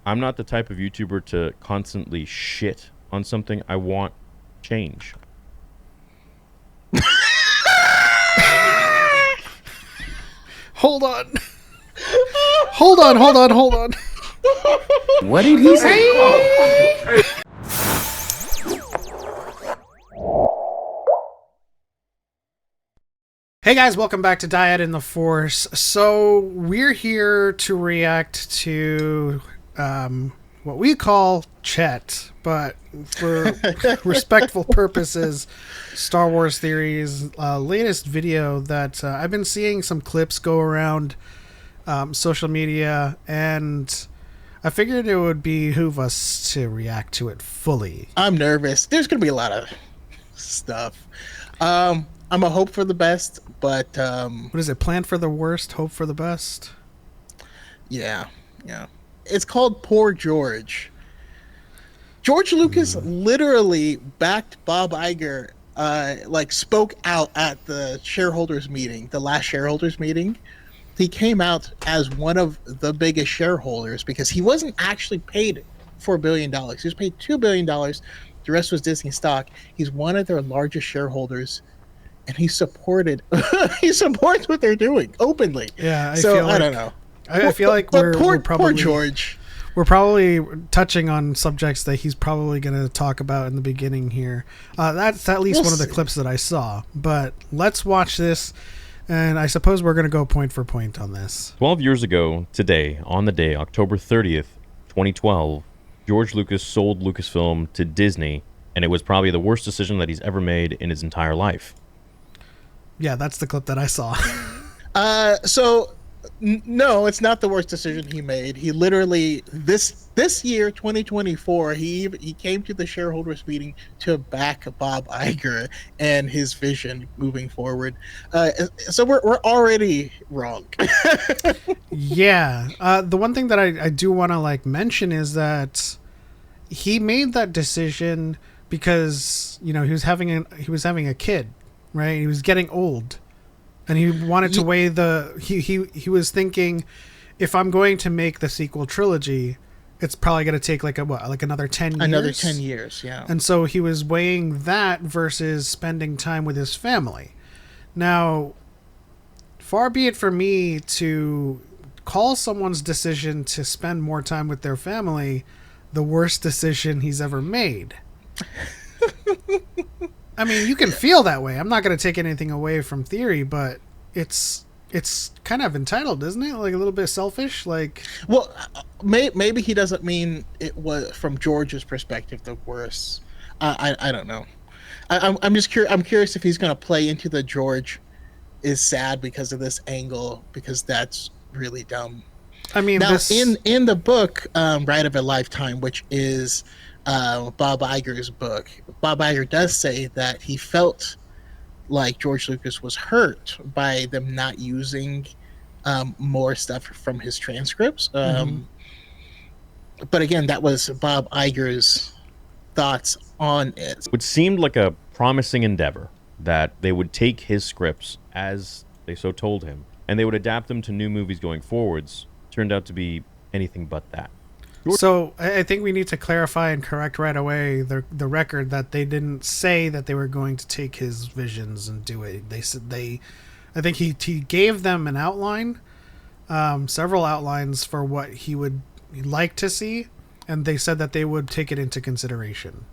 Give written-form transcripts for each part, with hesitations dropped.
I'm not the type of YouTuber to constantly shit on something. I want change. Hold on. Hold on. What did he say? Hey guys, welcome back to DYAD in the Force. So we're here to react to what we call Chet, but for respectful purposes, Star Wars Theory's latest video that I've been seeing some clips go around social media, and I figured it would behoove us to react to it fully. I'm nervous. There's going to be a lot of stuff. I'm a hope for the best, but What is it? Plan for the worst, hope for the best? yeah. It's called Poor George. George Lucas literally backed Bob Iger, spoke out at the shareholders meeting, the last shareholders meeting. He came out as one of the biggest shareholders because he wasn't actually paid $4 billion. He was paid $2 billion. The rest was Disney stock. He's one of their largest shareholders, and he supported. He supports what they're doing openly. Yeah, I don't know. I feel like we're probably poor George. We're probably touching on subjects that he's probably going to talk about in the beginning here. That's at least one of the clips that I saw. But let's watch this, and I suppose we're going to go point for point on this. 12 years ago today, on the day, October 30th, 2012, George Lucas sold Lucasfilm to Disney, and it was probably the worst decision that he's ever made in his entire life. Yeah, that's the clip that I saw. No, it's not the worst decision he made. He literally this year, 2024, he came to the shareholders meeting to back Bob Iger and his vision moving forward. So we're already wrong. Yeah, the one thing that I do want to mention is that he made that decision because he was having a kid, right? He was getting old. And he wanted to weigh he was thinking, if I'm going to make the sequel trilogy, it's probably going to take another 10 years. Another 10 years, yeah. And so he was weighing that versus spending time with his family. Now, far be it for me to call someone's decision to spend more time with their family the worst decision he's ever made. I mean, you can feel that way. I'm not going to take anything away from Theory, but it's kind of entitled, isn't it? Like a little bit selfish. Well, maybe he doesn't mean it was from George's perspective the worst. I don't know. I'm just curious. I'm curious if he's going to play into the George is sad because of this angle, because that's really dumb. I mean, now in the book, Ride of a Lifetime, which is Bob Iger's book, Bob Iger does say that he felt like George Lucas was hurt by them not using more stuff from his transcripts. But again, that was Bob Iger's thoughts on it. It seemed like a promising endeavor that they would take his scripts as they so told him, and they would adapt them to new movies going forwards. Turned out to be anything but that. So I think we need to clarify and correct right away the record that they didn't say that they were going to take his visions and do it. They said I think he gave them an outline, several outlines for what he would like to see, and they said that they would take it into consideration.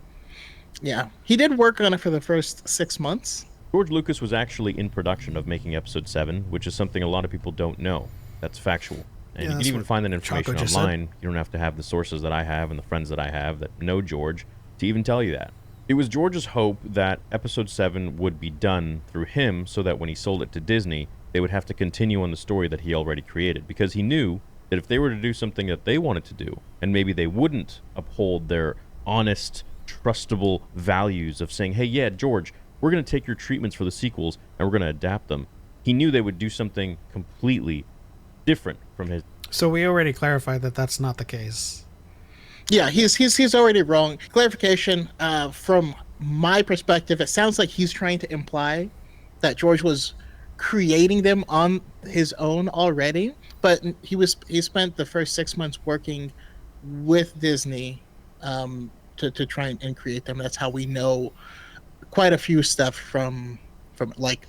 Yeah, he did work on it for the first 6 months. George Lucas was actually in production of making Episode 7, which is something a lot of people don't know. That's factual. And you can even find that information online. You don't have to have the sources that I have and the friends that I have that know George to even tell you that. It was George's hope that Episode 7 would be done through him so that when he sold it to Disney, they would have to continue on the story that he already created. Because he knew that if they were to do something that they wanted to do, and maybe they wouldn't uphold their honest, trustable values of saying, hey, yeah, George, we're going to take your treatments for the sequels and we're going to adapt them. He knew they would do something completely different from his. So we already clarified that that's not the case. Yeah, he's already wrong. Clarification, from my perspective, it sounds like he's trying to imply that George was creating them on his own already, but he spent the first 6 months working with Disney to try and create them. That's how we know quite a few stuff from like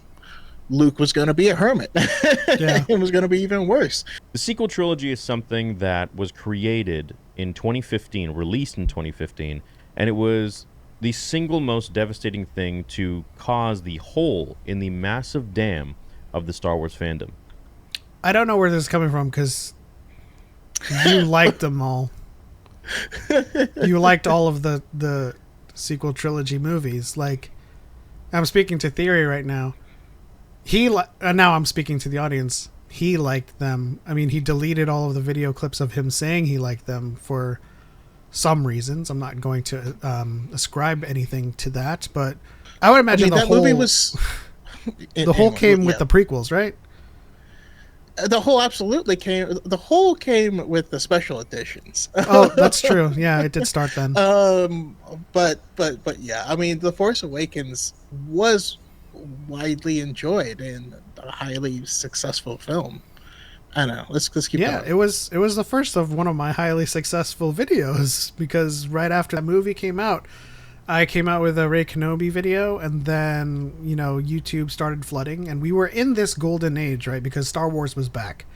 Luke was going to be a hermit. Yeah. It was going to be even worse. The sequel trilogy is something that was created in 2015, released in 2015, and it was the single most devastating thing to cause the hole in the massive dam of the Star Wars fandom. I don't know where this is coming from because you liked them all. You liked all of the sequel trilogy movies. Like, I'm speaking to Theory right now. Now I'm speaking to the audience. He liked them. I mean, he deleted all of the video clips of him saying he liked them for some reasons. I'm not going to ascribe anything to that, but I would imagine the whole movie was the whole came with the prequels, right? The whole absolutely came. The whole came with the special editions. Oh, that's true. Yeah, it did start then. But yeah, I mean, The Force Awakens was widely enjoyed and a highly successful film. I don't know. Let's keep going. It was the first of one of my highly successful videos because right after that movie came out, I came out with a Rey Kenobi video, and then, YouTube started flooding, and we were in this golden age, right? Because Star Wars was back.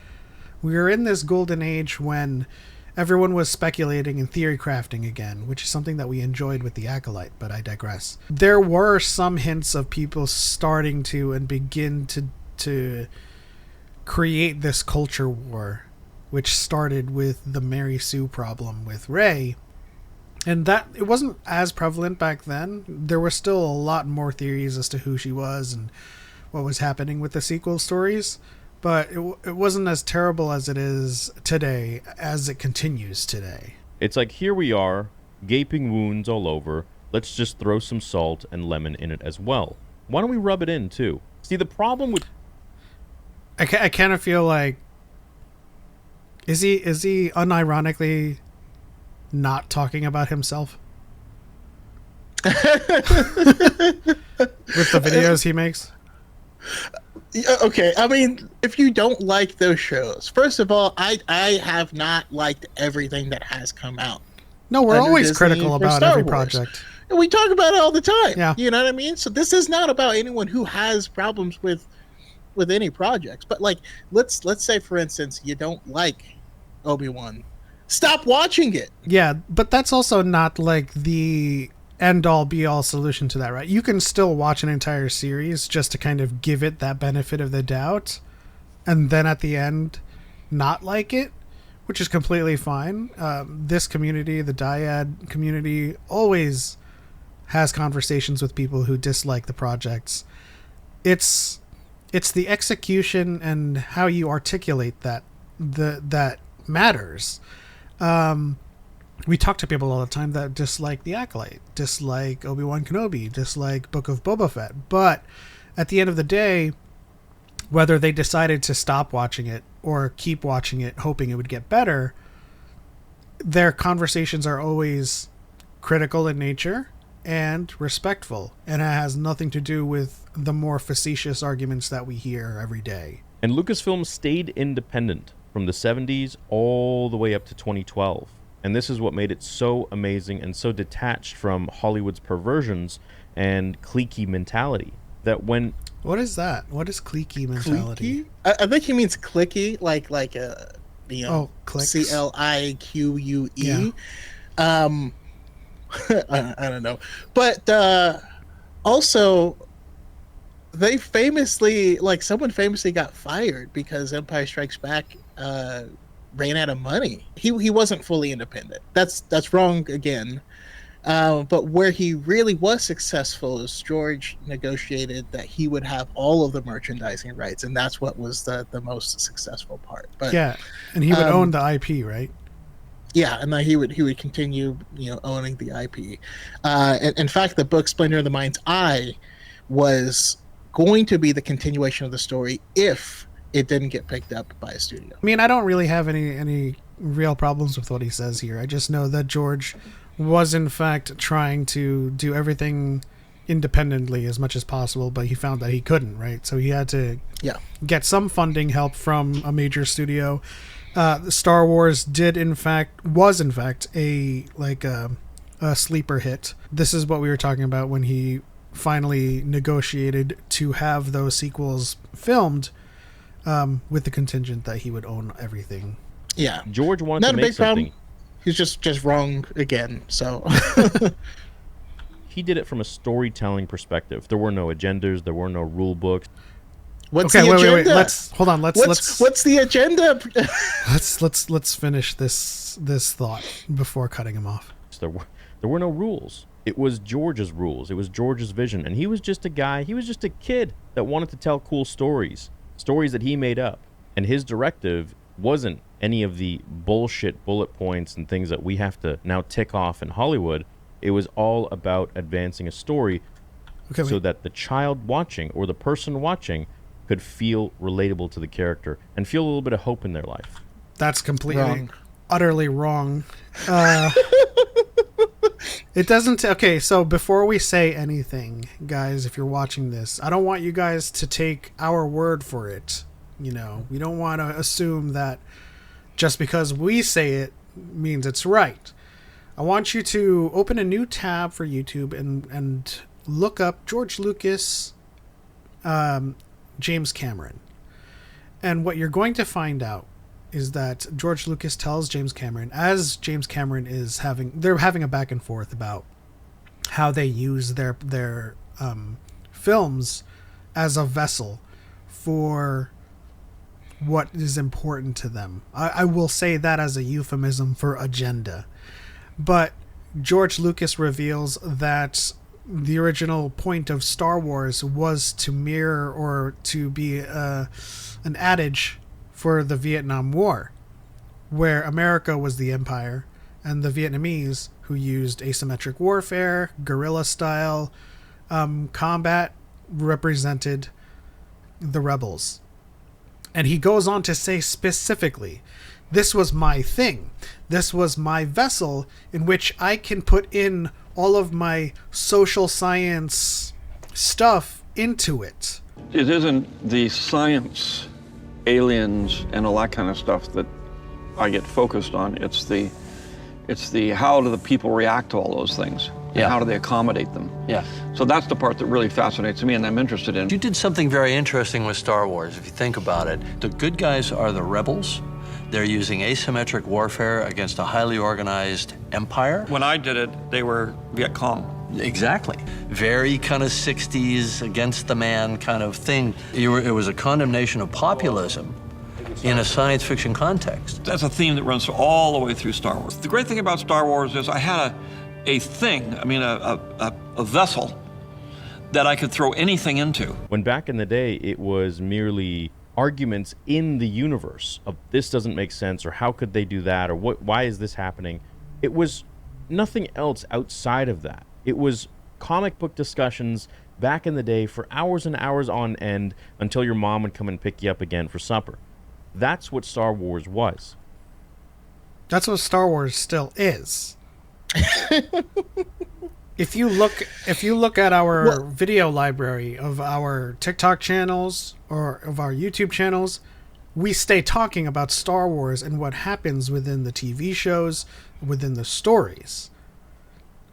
We were in this golden age when everyone was speculating and theory crafting again, which is something that we enjoyed with the Acolyte, but I digress. There were some hints of people starting to and begin to create this culture war, which started with the Mary Sue problem with Rey. And that it wasn't as prevalent back then. There were still a lot more theories as to who she was and what was happening with the sequel stories, but it wasn't as terrible as it is today, as it continues today. It's like, here we are, gaping wounds all over. Let's just throw some salt and lemon in it as well. Why don't we rub it in too? See, the problem with I kind of feel like is he unironically not talking about himself with the videos he makes? Okay, I mean, if you don't like those shows, first of all, I have not liked everything that has come out. No, we're always Disney critical about every project. And we talk about it all the time. Yeah. You know what I mean? So this is not about anyone who has problems with any projects. But like, let's say, for instance, you don't like Obi-Wan. Stop watching it. Yeah, but that's also not like the end-all be-all solution to that, right? You can still watch an entire series just to kind of give it that benefit of the doubt, and then at the end not like it, which is completely fine. This community, the DYAD community, always has conversations with people who dislike the projects. It's the execution and how you articulate that matters. We talk to people all the time that dislike The Acolyte, dislike Obi-Wan Kenobi, dislike Book of Boba Fett. But at the end of the day, whether they decided to stop watching it or keep watching it, hoping it would get better, their conversations are always critical in nature and respectful. And it has nothing to do with the more facetious arguments that we hear every day. And Lucasfilm stayed independent from the 70s all the way up to 2012. And this is what made it so amazing and so detached from Hollywood's perversions and cliquey mentality. That when... What is that? What is cliquey mentality? Cliquey? I think he means clicky, like clicks. CLIQUE. Yeah. I don't know. But also, they famously, someone famously got fired because Empire Strikes Back ran out of money. He wasn't fully independent. That's wrong again. But where he really was successful is George negotiated that he would have all of the merchandising rights, and that's what was the most successful part. But yeah, and he would own the IP, right? Yeah, and then he would continue, owning the IP. And in fact, the book Splendor of the Mind's Eye was going to be the continuation of the story if it didn't get picked up by a studio. I mean, I don't really have any real problems with what he says here. I just know that George was in fact trying to do everything independently as much as possible, but he found that he couldn't, right? So he had to get some funding help from a major studio, Star Wars was in fact a sleeper hit. This is what we were talking about when he finally negotiated to have those sequels filmed, with the contingent that he would own everything. Yeah, George wanted not to a make big problem. something. He's just wrong again. So He did it from a storytelling perspective. There were no agendas. There were no rule books. what's Okay, the wait. agenda? Let's hold on. What's the agenda? Let's finish this thought before cutting him off. There were no rules. It was George's rules. It was George's vision. And he was just a guy. He was just a kid that wanted to tell cool stories that he made up. And his directive wasn't any of the bullshit bullet points and things that we have to now tick off in Hollywood. It was all about advancing a story so that the child watching or the person watching could feel relatable to the character and feel a little bit of hope in their life. That's completely, Wrong. utterly wrong. It doesn't. Okay, so before we say anything, guys, if you're watching this, I don't want you guys to take our word for it. You know, we don't want to assume that just because we say it means it's right. I want you to open a new tab for YouTube and look up George Lucas, James Cameron. And what you're going to find out is that George Lucas tells James Cameron, as James Cameron they're having a back and forth about how they use their films as a vessel for what is important to them. I will say that as a euphemism for agenda. But George Lucas reveals that the original point of Star Wars was to mirror or to be an adage for the Vietnam War, where America was the empire and the Vietnamese, who used asymmetric warfare, guerrilla style combat, represented the rebels. And he goes on to say specifically, this was my thing. This was my vessel in which I can put in all of my social science stuff into it. It isn't the science, aliens, and all that kind of stuff that I get focused on. It's the how do the people react to all those things? And how do they accommodate them? Yeah. So that's the part that really fascinates me and I'm interested in. You did something very interesting with Star Wars, if you think about it. The good guys are the rebels. They're using asymmetric warfare against a highly organized empire. When I did it, they were Viet Cong. Exactly. Very kind of 60s against the man kind of thing. It was a condemnation of populism in a science fiction context. That's a theme that runs all the way through Star Wars. The great thing about Star Wars is I had a thing, a vessel that I could throw anything into. When back in the day, it was merely arguments in the universe of this doesn't make sense, or how could they do that, or why is this happening? It was nothing else outside of that. It was comic book discussions back in the day for hours and hours on end until your mom would come and pick you up again for supper. That's what Star Wars was. That's what Star Wars still is. If you look at our video library of our TikTok channels or of our YouTube channels, we stay talking about Star Wars and what happens within the TV shows, within the stories.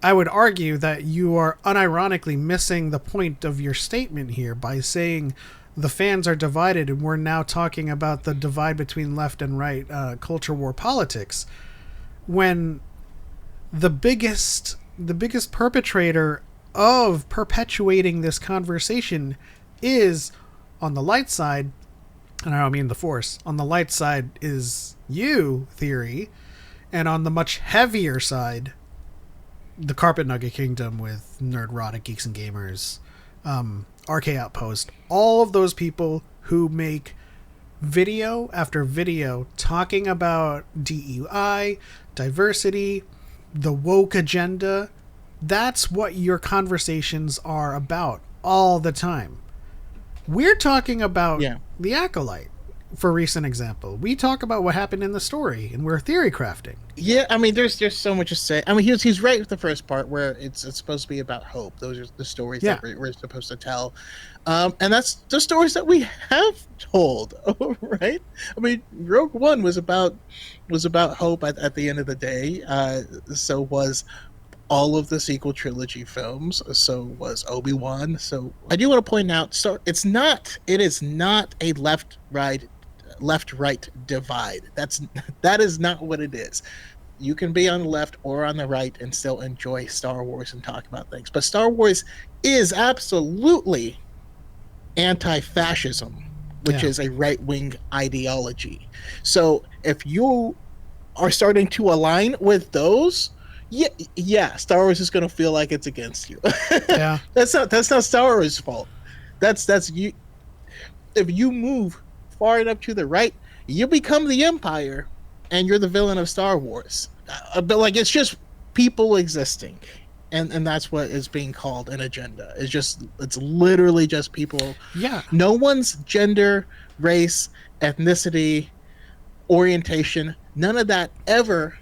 I would argue that you are unironically missing the point of your statement here by saying the fans are divided and we're now talking about the divide between left and right culture war politics, when the biggest perpetrator of perpetuating this conversation is, on the light side, and I don't mean the Force, on the light side is you, Theory, and on the much heavier side, the Carpet Nugget Kingdom with Nerdrotic Geeks and Gamers, RK Outpost, all of those people who make video after video talking about DEI, diversity, the woke agenda. That's what your conversations are about all the time. We're talking about the Acolyte. for recent example, we talk about what happened in the story, and we're theory crafting. Yeah, I mean, there's so much to say. I mean, he's right with the first part where it's supposed to be about hope. Those are the stories that we're supposed to tell, and that's the stories that we have told, right? I mean, Rogue One was about hope at the end of the day. So was all of the sequel trilogy films. So was Obi-Wan. So I do want to point out, so it is not a left-right divide. That is not what it is. You can be on the left or on the right and still enjoy Star Wars and talk about things. But Star Wars is absolutely anti-fascism, which is a right-wing ideology. So if you are starting to align with those, yeah, Star Wars is going to feel like it's against you. Yeah, that's not Star Wars' fault. That's you. If you move far enough to the right, you become the Empire, and you're the villain of Star Wars. But like, it's just people existing, and that's what is being called an agenda. It's literally just people. Yeah. No one's gender, race, ethnicity, orientation, none of that ever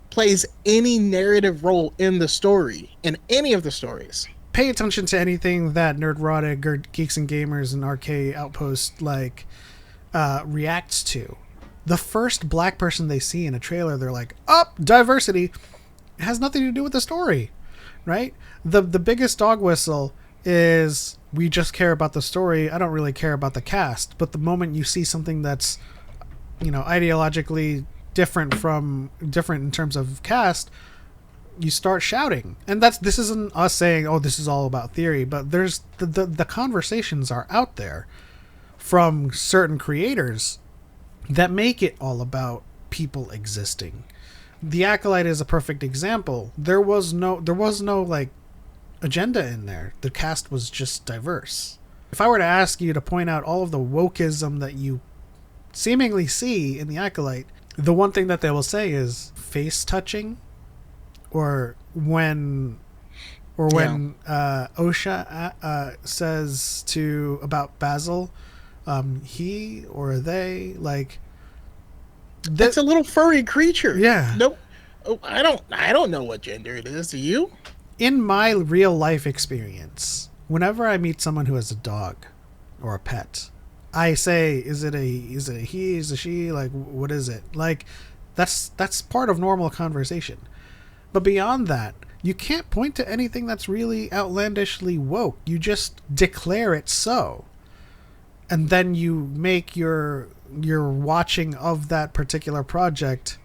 plays any narrative role in the story, in any of the stories. Pay attention to anything that Nerdrotic or Geeks and Gamers and RK Outpost reacts to. The first black person they see in a trailer, they're like, "Oh, diversity." It has nothing to do with the story, right? The biggest dog whistle is, we just care about the story. I don't really care about the cast. But the moment you see something that's, ideologically different in terms of cast, you start shouting. And this isn't us saying, oh, this is all about theory, but there's the conversations are out there from certain creators that make it all about people existing. The Acolyte is a perfect example. There was no like agenda in there. The cast was just diverse. If I were to ask you to point out all of the wokeism that you seemingly see in the Acolyte, the one thing that they will say is face touching, or when Osha says about Basil, he or they, like, that's a little furry creature. Yeah. Nope. Oh, I don't know what gender it is. Do you? In my real life experience, whenever I meet someone who has a dog or a pet, I say, is it a he, is it a she, like, what is it? Like, that's part of normal conversation. But beyond that, you can't point to anything that's really outlandishly woke. You just declare it so. And then you make your watching of that particular project,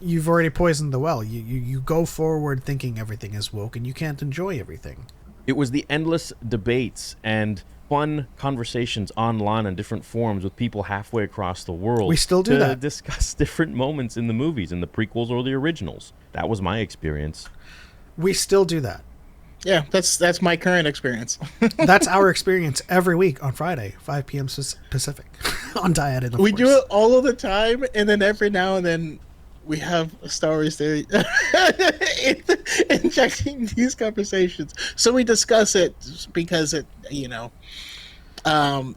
you've already poisoned the well. You go forward thinking everything is woke, and you can't enjoy everything. It was the endless debates and fun conversations online on different forums with people halfway across the world. We still do that. To discuss different moments in the movies, in the prequels or the originals. That was my experience. We still do that. Yeah, that's my current experience. That's our experience every week on Friday, 5 p.m. Pacific, on DYAD in the Force. We do it all of the time, and then every now and then we have Star Wars theory injecting these conversations. So we discuss it because it,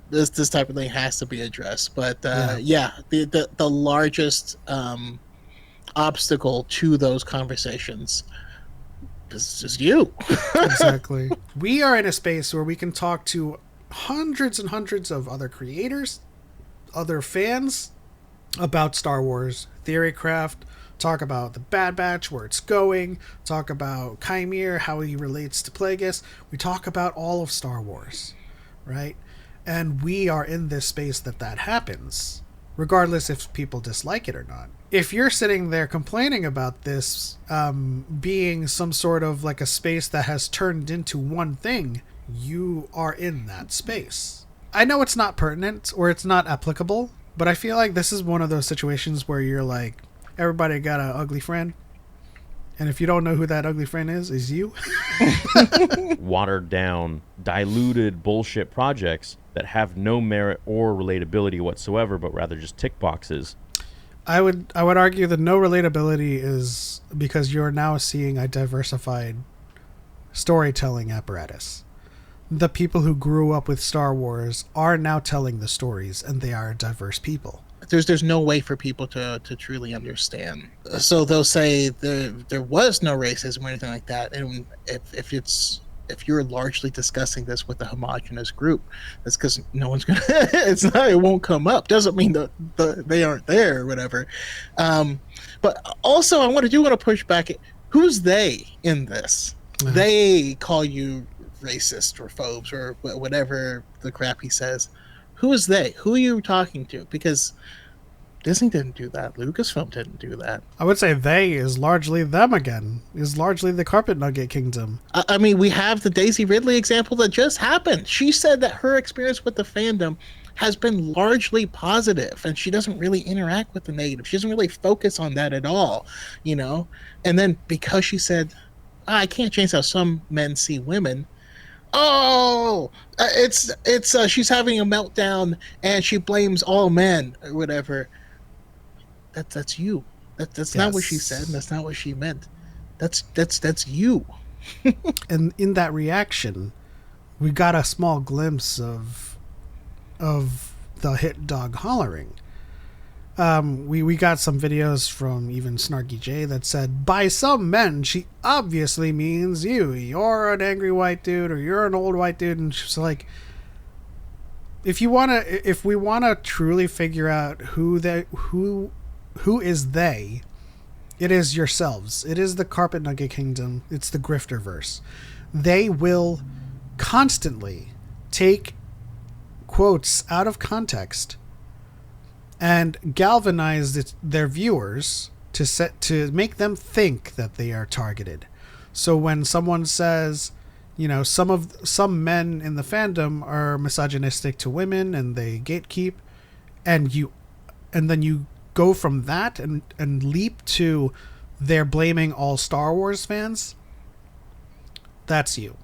this type of thing has to be addressed. But the largest obstacle to those conversations is just you. Exactly. We are in a space where we can talk to hundreds and hundreds of other creators, other fans, about Star Wars, theorycraft, talk about the Bad Batch, where it's going, talk about Chimere, how he relates to Plagueis. We talk about all of Star Wars, right? And we are in this space that happens, regardless if people dislike it or not. If you're sitting there complaining about this being some sort of like a space that has turned into one thing, you are in that space. I know it's not pertinent or it's not applicable, but I feel like this is one of those situations where you're like, everybody got an ugly friend, and if you don't know who that ugly friend is you. Watered down, diluted bullshit projects that have no merit or relatability whatsoever, but rather just tick boxes. I would argue that no relatability is because you're now seeing a diversified storytelling apparatus. the people who grew up with Star Wars are now telling the stories, and they are diverse people. There's no way for people to truly understand. So they'll say there was no racism or anything like that. And if you're largely discussing this with a homogenous group, that's because no one's gonna. It won't come up. Doesn't mean that they aren't there or whatever. But also, I want to push back. Who's they in this? They call you racist or phobes or whatever the crap he says. Who is they? Who are you talking to? Because Disney didn't do that. Lucasfilm didn't do that. I would say they is largely them again. Is largely the Carpet Nugget Kingdom. I mean, we have the Daisy Ridley example that just happened. She said that her experience with the fandom has been largely positive, and she doesn't really interact with the negative. She doesn't really focus on that at all, you know? And then because she said, I can't change how some men see women, she's having a meltdown and she blames all men or whatever. That's you. That's not what she said, and that's not what she meant. That's you. And in that reaction, we got a small glimpse of the hit dog hollering. We got some videos from even Snarky J that said, by some men, she obviously means you. You're an angry white dude, or you're an old white dude. And she's like, if we wanna truly figure out who is they, it is yourselves. It is the Carpet Nugget Kingdom. It's the grifterverse. They will constantly take quotes out of context and galvanize their viewers to make them think that they are targeted. So when someone says, you know, some men in the fandom are misogynistic to women and they gatekeep, and then you go from that and leap to they're blaming all Star Wars fans, that's you.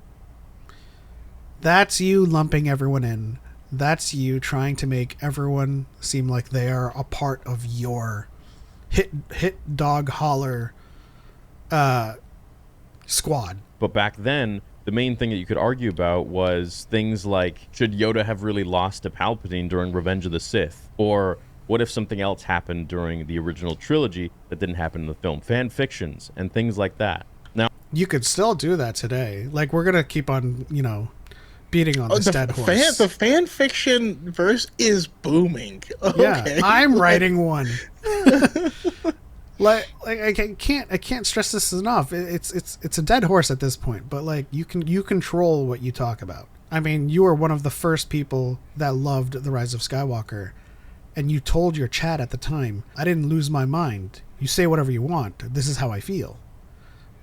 That's you lumping everyone in. That's you trying to make everyone seem like they are a part of your hit dog holler squad. But back then, the main thing that you could argue about was things like, should Yoda have really lost to Palpatine during Revenge of the Sith? Or what if something else happened during the original trilogy that didn't happen in the film? Fan fictions and things like that. Now, you could still do that today. Like, we're going to keep on, you know, beating on this dead horse. The fan fiction verse is booming. Okay. Yeah, I'm writing one. like I can't stress this enough. It's a dead horse at this point, but like you control what you talk about. I mean, you were one of the first people that loved The Rise of Skywalker, and you told your chat at the time, I didn't lose my mind. You say whatever you want. This is how I feel.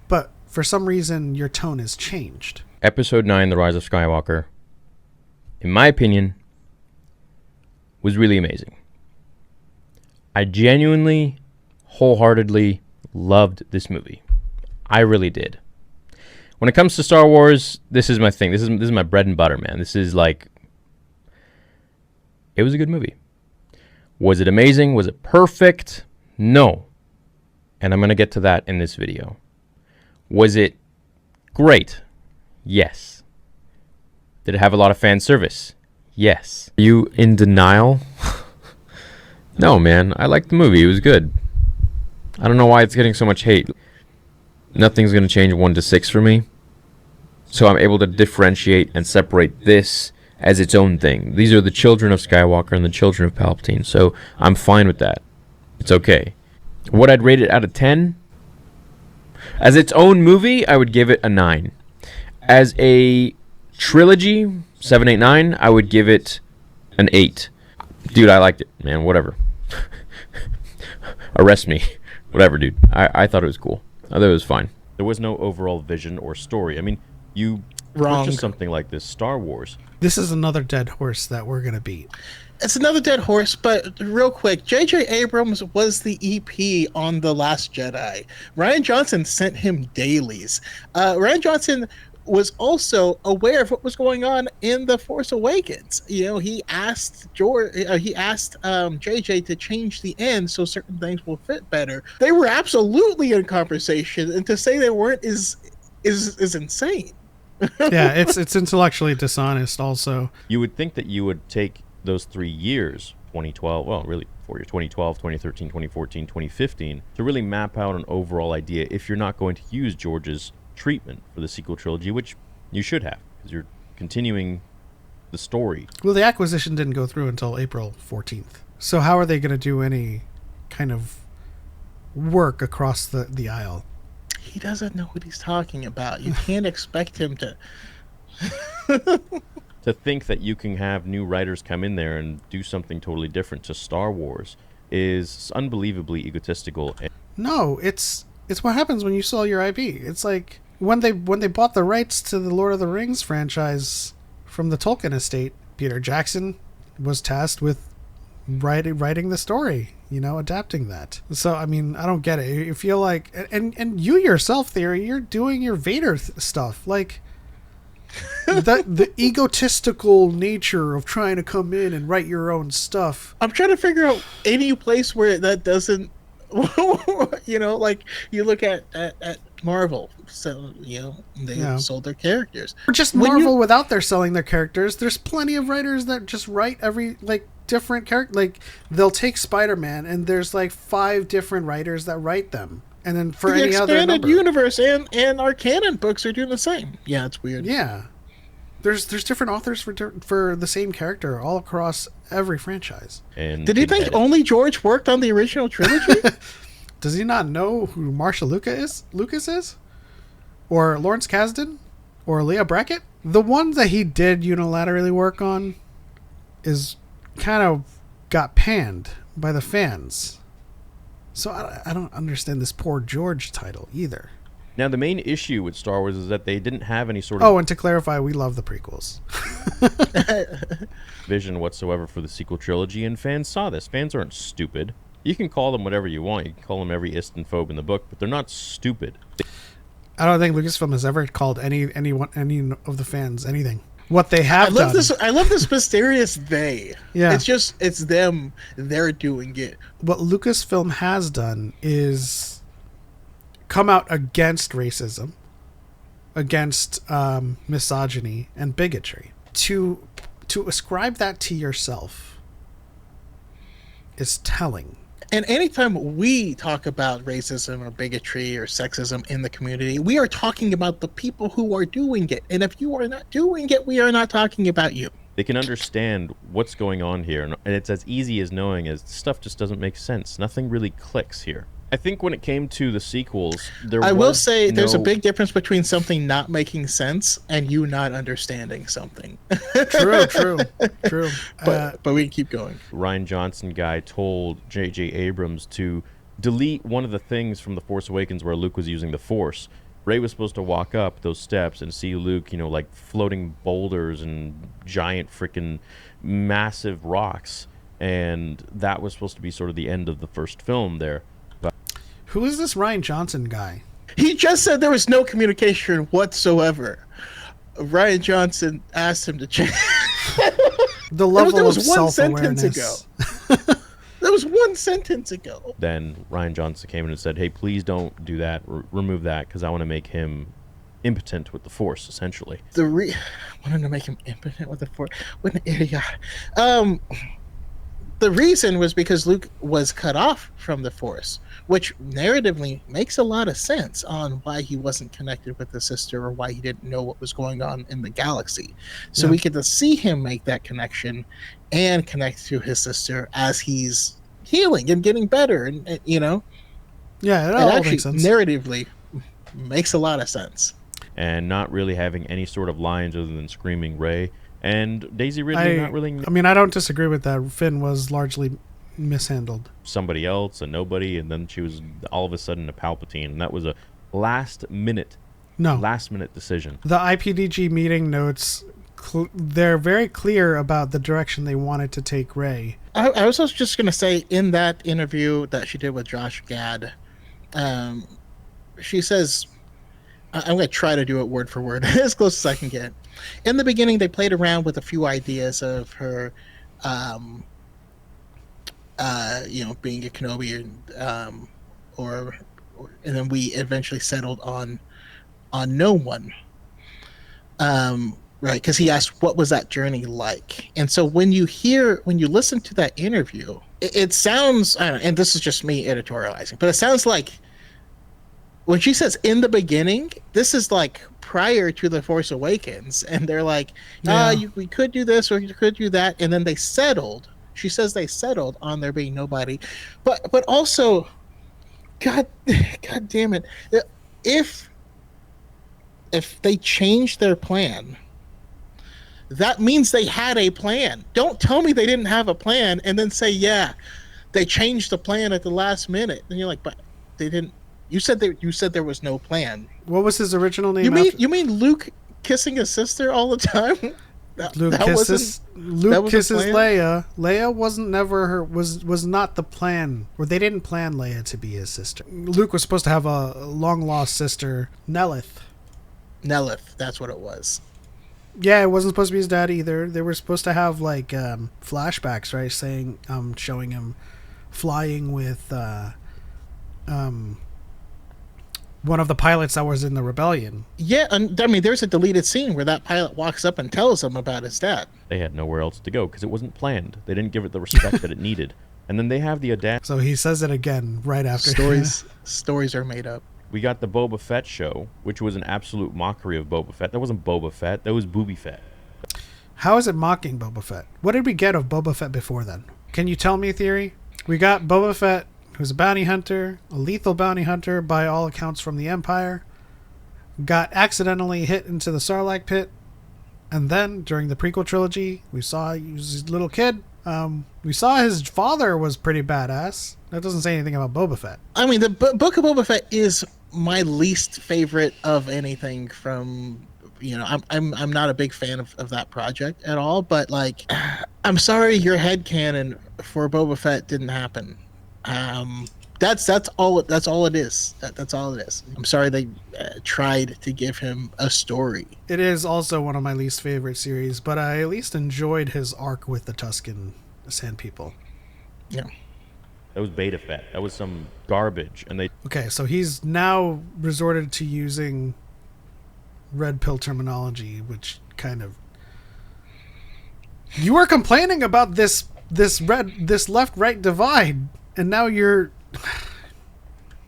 But for some reason, your tone has changed. Episode 9, The Rise of Skywalker, in my opinion, was really amazing. I genuinely, wholeheartedly loved this movie. I really did. When it comes to Star Wars, this is my thing. This is my bread and butter, man. This is like, it was a good movie. Was it amazing? Was it perfect? No. And I'm going to get to that in this video. Was it great? Yes. Did it have a lot of fan service? Yes. Are you in denial? No, man. I liked the movie. It was good. I don't know why it's getting so much hate. Nothing's going to change 1 to 6 for me. So I'm able to differentiate and separate this as its own thing. These are the children of Skywalker and the children of Palpatine. So I'm fine with that. It's okay. What I'd rate it out of 10? As its own movie, I would give it a 9. As a trilogy, 7, 8, 9, I would give it an 8. Dude, I liked it, man. Whatever. Arrest me. Whatever, dude. I thought it was cool. I thought it was fine. There was no overall vision or story. I mean, you purchase something like this, Star Wars. This is another dead horse that we're going to beat. It's another dead horse, but real quick, J.J. Abrams was the EP on The Last Jedi. Rian Johnson sent him dailies. Rian Johnson was also aware of what was going on in The Force Awakens. You know, he asked JJ to change the end so certain things will fit better. They were absolutely in conversation, and to say they weren't is insane. Yeah, it's intellectually dishonest also. You would think that you would take those 3 years, 2012, well, really 4 years, 2012, 2013, 2014, 2015, to really map out an overall idea if you're not going to use George's treatment for the sequel trilogy, which you should have, because you're continuing the story. Well, the acquisition didn't go through until April 14th. So how are they going to do any kind of work across the aisle? He doesn't know what he's talking about. You can't expect him to. To think that you can have new writers come in there and do something totally different to Star Wars is unbelievably egotistical. No, it's what happens when you sell your IP. It's like when they bought the rights to the Lord of the Rings franchise from the Tolkien estate, Peter Jackson was tasked with writing the story, adapting that. So I mean, I don't get it. You feel like, and you yourself, Theory, you're doing your Vader stuff, like the egotistical nature of trying to come in and write your own stuff. I'm trying to figure out any place where that doesn't, like you look at Marvel, so they sold their characters. Or just Marvel without their selling their characters. There's plenty of writers that just write every different character. Like they'll take Spider-Man and there's 5 different writers that write them, and then for any other expanded universe and our canon books are doing the same. Yeah, it's weird. Yeah, there's different authors for the same character all across every franchise. And did you think only George worked on the original trilogy? Does he not know who Marsha Lucas is? Or Lawrence Kasdan? Or Leah Brackett? The one that he did unilaterally work on is kind of got panned by the fans. So I don't understand this Poor George title either. Now, the main issue with Star Wars is that they didn't have any sort of... Oh, and to clarify, we love the prequels. vision whatsoever for the sequel trilogy, and fans saw this. Fans aren't stupid. You can call them whatever you want. You can call them every istophobe in the book, but they're not stupid. I don't think Lucasfilm has ever called any of the fans anything. What they have done. I love this mysterious they. Yeah. It's them. They're doing it. What Lucasfilm has done is come out against racism, against misogyny and bigotry. To ascribe that to yourself is telling. And anytime we talk about racism or bigotry or sexism in the community, we are talking about the people who are doing it. And if you are not doing it, we are not talking about you. They can understand what's going on here, and it's as easy as knowing as stuff just doesn't make sense. Nothing really clicks here. I think when it came to the sequels, I will say there's a big difference between something not making sense and you not understanding something. True. But we can keep going. Rian Johnson guy told J.J. Abrams to delete one of the things from The Force Awakens where Luke was using the Force. Rey was supposed to walk up those steps and see Luke, like floating boulders and giant freaking massive rocks, and that was supposed to be sort of the end of the first film there. Who is this Rian Johnson guy? He just said there was no communication whatsoever. Rian Johnson asked him to change. The level of self-awareness. That was one sentence ago. Then Rian Johnson came in and said, hey, please don't do that. Remove that, because I want to make him impotent with the Force, essentially. Wanted to make him impotent with the Force? What an idiot. The reason was because Luke was cut off from the Force, which narratively makes a lot of sense on why he wasn't connected with his sister or why he didn't know what was going on in the galaxy. So we get to see him make that connection and connect to his sister as he's healing and getting better. And Yeah, it all actually makes sense. Narratively makes a lot of sense. And not really having any sort of lines other than screaming Rey. And Daisy Ridley not really... I mean, I don't disagree with that. Finn was largely mishandled. Somebody else, a nobody, and then she was all of a sudden a Palpatine. And that was a last-minute decision. The IPDG meeting notes, they're very clear about the direction they wanted to take Rey. I was also just going to say, in that interview that she did with Josh Gad, she says... I'm going to try to do it word for word, as close as I can get. In the beginning, they played around with a few ideas of her, being a Kenobi, and then we eventually settled on no one. Right, because he asked, "What was that journey like?" And so when you listen to that interview, it sounds, I don't know, and this is just me editorializing, but it sounds like when she says "in the beginning," this is like prior to the Force Awakens, and they're like, we could do this or you could do that, and then they settled. She says they settled on there being nobody, but also, God damn it, if they change their plan, that means they had a plan. Don't tell me they didn't have a plan and then say, yeah, they changed the plan at the last minute. And you're like, but they didn't. You said there was no plan. What was his original name? You mean Luke kissing his sister all the time? Luke kisses Leia. Leia was not the plan, or they didn't plan Leia to be his sister. Luke was supposed to have a long lost sister, Nelith, that's what it was. Yeah, it wasn't supposed to be his dad either. They were supposed to have like flashbacks, right? Saying, showing him flying with one of the pilots that was in the rebellion. Yeah, and I mean, there's a deleted scene where that pilot walks up and tells him about his dad. They had nowhere else to go because it wasn't planned. They didn't give it the respect that it needed. And then they have the audacity. So he says it again right after. Stories are made up. We got the Boba Fett show, which was an absolute mockery of Boba Fett. That wasn't Boba Fett. That was Booby Fett. How is it mocking Boba Fett? What did we get of Boba Fett before then? Can you tell me a theory? We got Boba Fett, who's a bounty hunter, a lethal bounty hunter by all accounts from the Empire, got accidentally hit into the Sarlacc pit, and then, during the prequel trilogy, we saw he was a little kid. We saw his father was pretty badass. That doesn't say anything about Boba Fett. I mean, the Book of Boba Fett is my least favorite of anything from, I'm not a big fan of that project at all, but like, I'm sorry your headcanon for Boba Fett didn't happen. That's all it is. That's all it is. I'm sorry they tried to give him a story. It is also one of my least favorite series, but I at least enjoyed his arc with the Tusken Sand People. Yeah. That was Beta Fett. That was some garbage, and they. Okay, so he's now resorted to using red pill terminology, which kind of. You were complaining about this left-right divide, and now you're.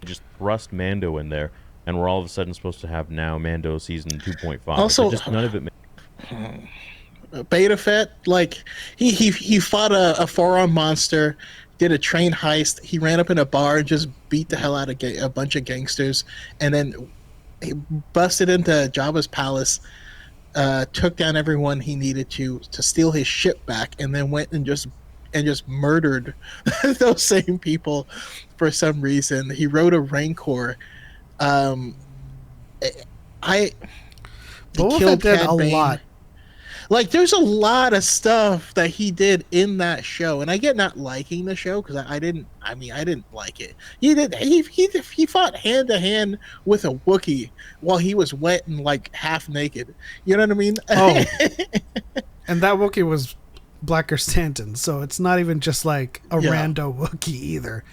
Just thrust Mando in there, and we're all of a sudden supposed to have now Mando season 2.5. Also, just none of it. Beta Fett, like he fought a four-armed monster, did a train heist. He ran up in a bar and just beat the hell out of a bunch of gangsters, and then he busted into Jabba's palace, took down everyone he needed to steal his ship back, and then went and just murdered those same people for some reason. He rode a Rancor. Boba Fett did a lot. Like, there's a lot of stuff that he did in that show, and I get not liking the show because I didn't like it. He fought hand to hand with a Wookiee while he was wet and like half naked. You know what I mean? Oh, and that Wookiee was Blacker Stanton, so it's not even just like a rando Wookiee either.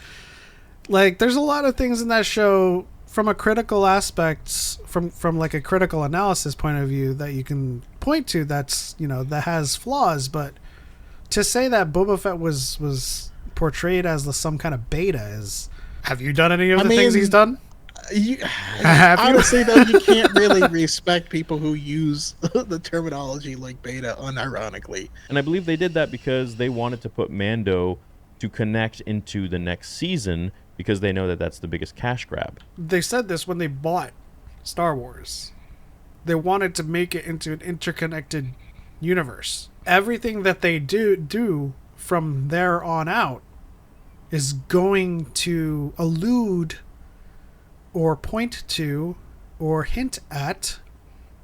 Like, there's a lot of things in that show from a critical aspect, from like a critical analysis point of view that you can point to that's, that has flaws, but to say that Boba Fett was portrayed as some kind of beta is. Have you done any of the things he's done? Honestly, though, you can't really respect people who use the terminology like beta unironically. And I believe they did that because they wanted to put Mando to connect into the next season because they know that that's the biggest cash grab. They said this when they bought Star Wars. They wanted to make it into an interconnected universe. Everything that they do from there on out is going to allude or point to or hint at,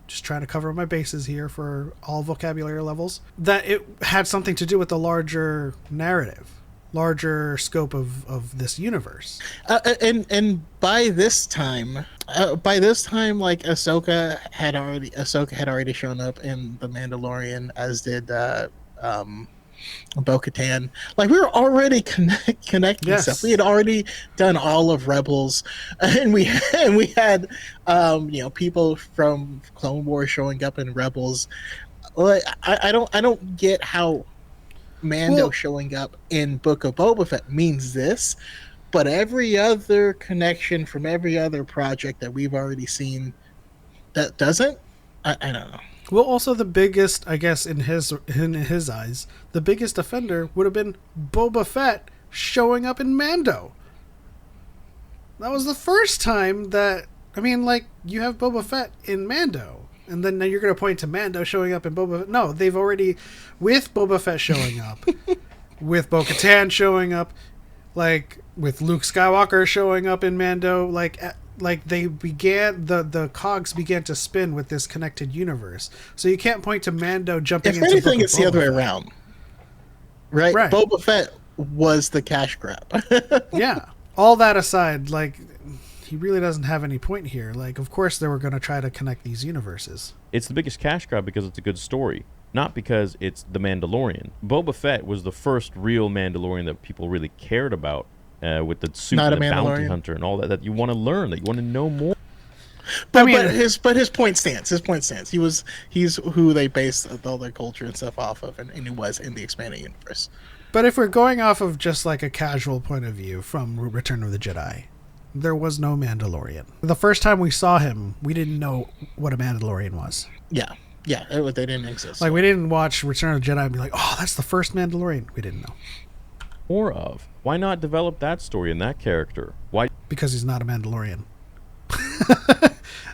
just trying to cover my bases here for all vocabulary levels, that it had something to do with the larger narrative, larger scope of this universe. And by this time, like Ahsoka had already shown up in The Mandalorian, as did Bo-Katan. Like, we were already connecting stuff. We had already done all of Rebels, and we had people from Clone Wars showing up in Rebels. Like, I don't get how Mando showing up in Book of Boba Fett means this, but every other connection from every other project that we've already seen that doesn't. I don't know. Well, also the biggest, I guess, in his eyes, the biggest offender would have been Boba Fett showing up in Mando. That was the first time that, I mean, like, you have Boba Fett in Mando, and then now you're going to point to Mando showing up in Boba Fett. No, they've already, with Boba Fett showing up, with Bo-Katan showing up, like, with Luke Skywalker showing up in Mando, like they began, the cogs began to spin with this connected universe. So you can't point to Mando jumping into anything, it's the other way around. Right? Boba Fett was the cash grab. Yeah. All that aside, like, he really doesn't have any point here. Like, of course they were going to try to connect these universes. It's the biggest cash grab because it's a good story, not because it's The Mandalorian. Boba Fett was the first real Mandalorian that people really cared about, with the suit and the bounty hunter and all that you want to learn, that you want to know more. But his point stands. His point stands. He's who they based all their culture and stuff off of, and he was in the expanded universe. But if we're going off of just like a casual point of view from Return of the Jedi, there was no Mandalorian. The first time we saw him, we didn't know what a Mandalorian was. Yeah, they didn't exist. Like, we didn't watch Return of the Jedi and be like, oh, that's the first Mandalorian. We didn't know. More of. Why not develop that story and that character? Why? Because he's not a Mandalorian.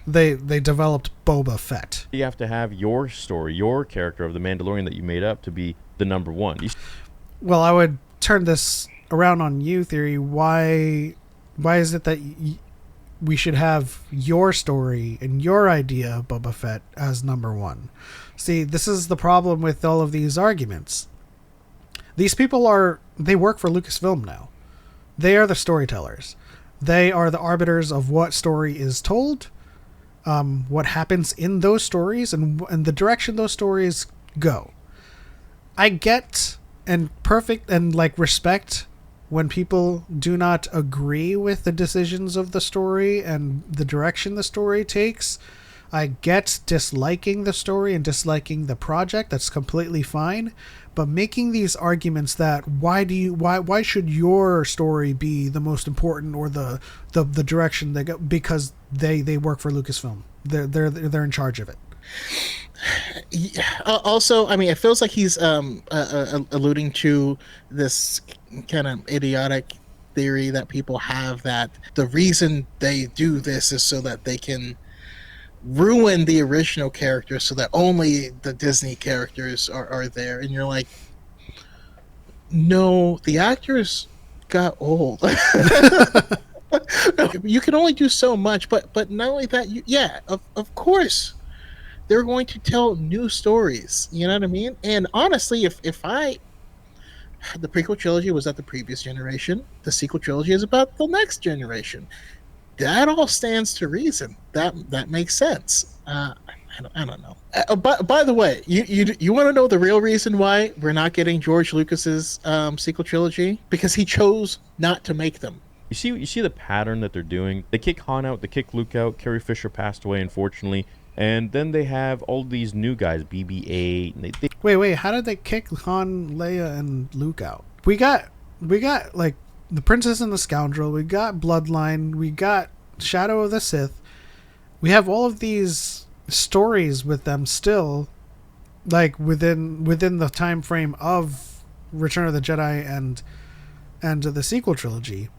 They developed Boba Fett. You have to have your story, your character of the Mandalorian that you made up to be the number one. Well, I would turn this around on you, Theory. Why is it that we should have your story and your idea of Boba Fett as number one? See, this is the problem with all of these arguments. These people they work for Lucasfilm now. They are the storytellers. They are the arbiters of what story is told, what happens in those stories, and the direction those stories go. I get and respect when people do not agree with the decisions of the story and the direction the story takes. I get disliking the story and disliking the project. That's completely fine. But making these arguments that why should your story be the most important, or the direction they go, because they work for Lucasfilm. They're in charge of it. Yeah. Also, I mean, it feels like he's alluding to this kind of idiotic theory that people have, that the reason they do this is so that they can ruin the original characters, so that only the Disney characters are there. And you're like, no, the actors got old. You can only do so much, but not only that, of course they're going to tell new stories, you know what I mean? And honestly, if the prequel trilogy was at the previous generation, the sequel trilogy is about the next generation. That all stands to reason. That makes sense. I don't know. By the way, you want to know the real reason why we're not getting George Lucas's sequel trilogy? Because he chose not to make them. You see the pattern that they're doing. They kick Han out, they kick Luke out. Carrie Fisher passed away, unfortunately, and then they have all these new guys, BB-8. And Wait, how did they kick Han, Leia, and Luke out? We got like The Princess and the Scoundrel. We got Bloodline. We got Shadow of the Sith. We have all of these stories with them still, like within the time frame of Return of the Jedi and the sequel trilogy.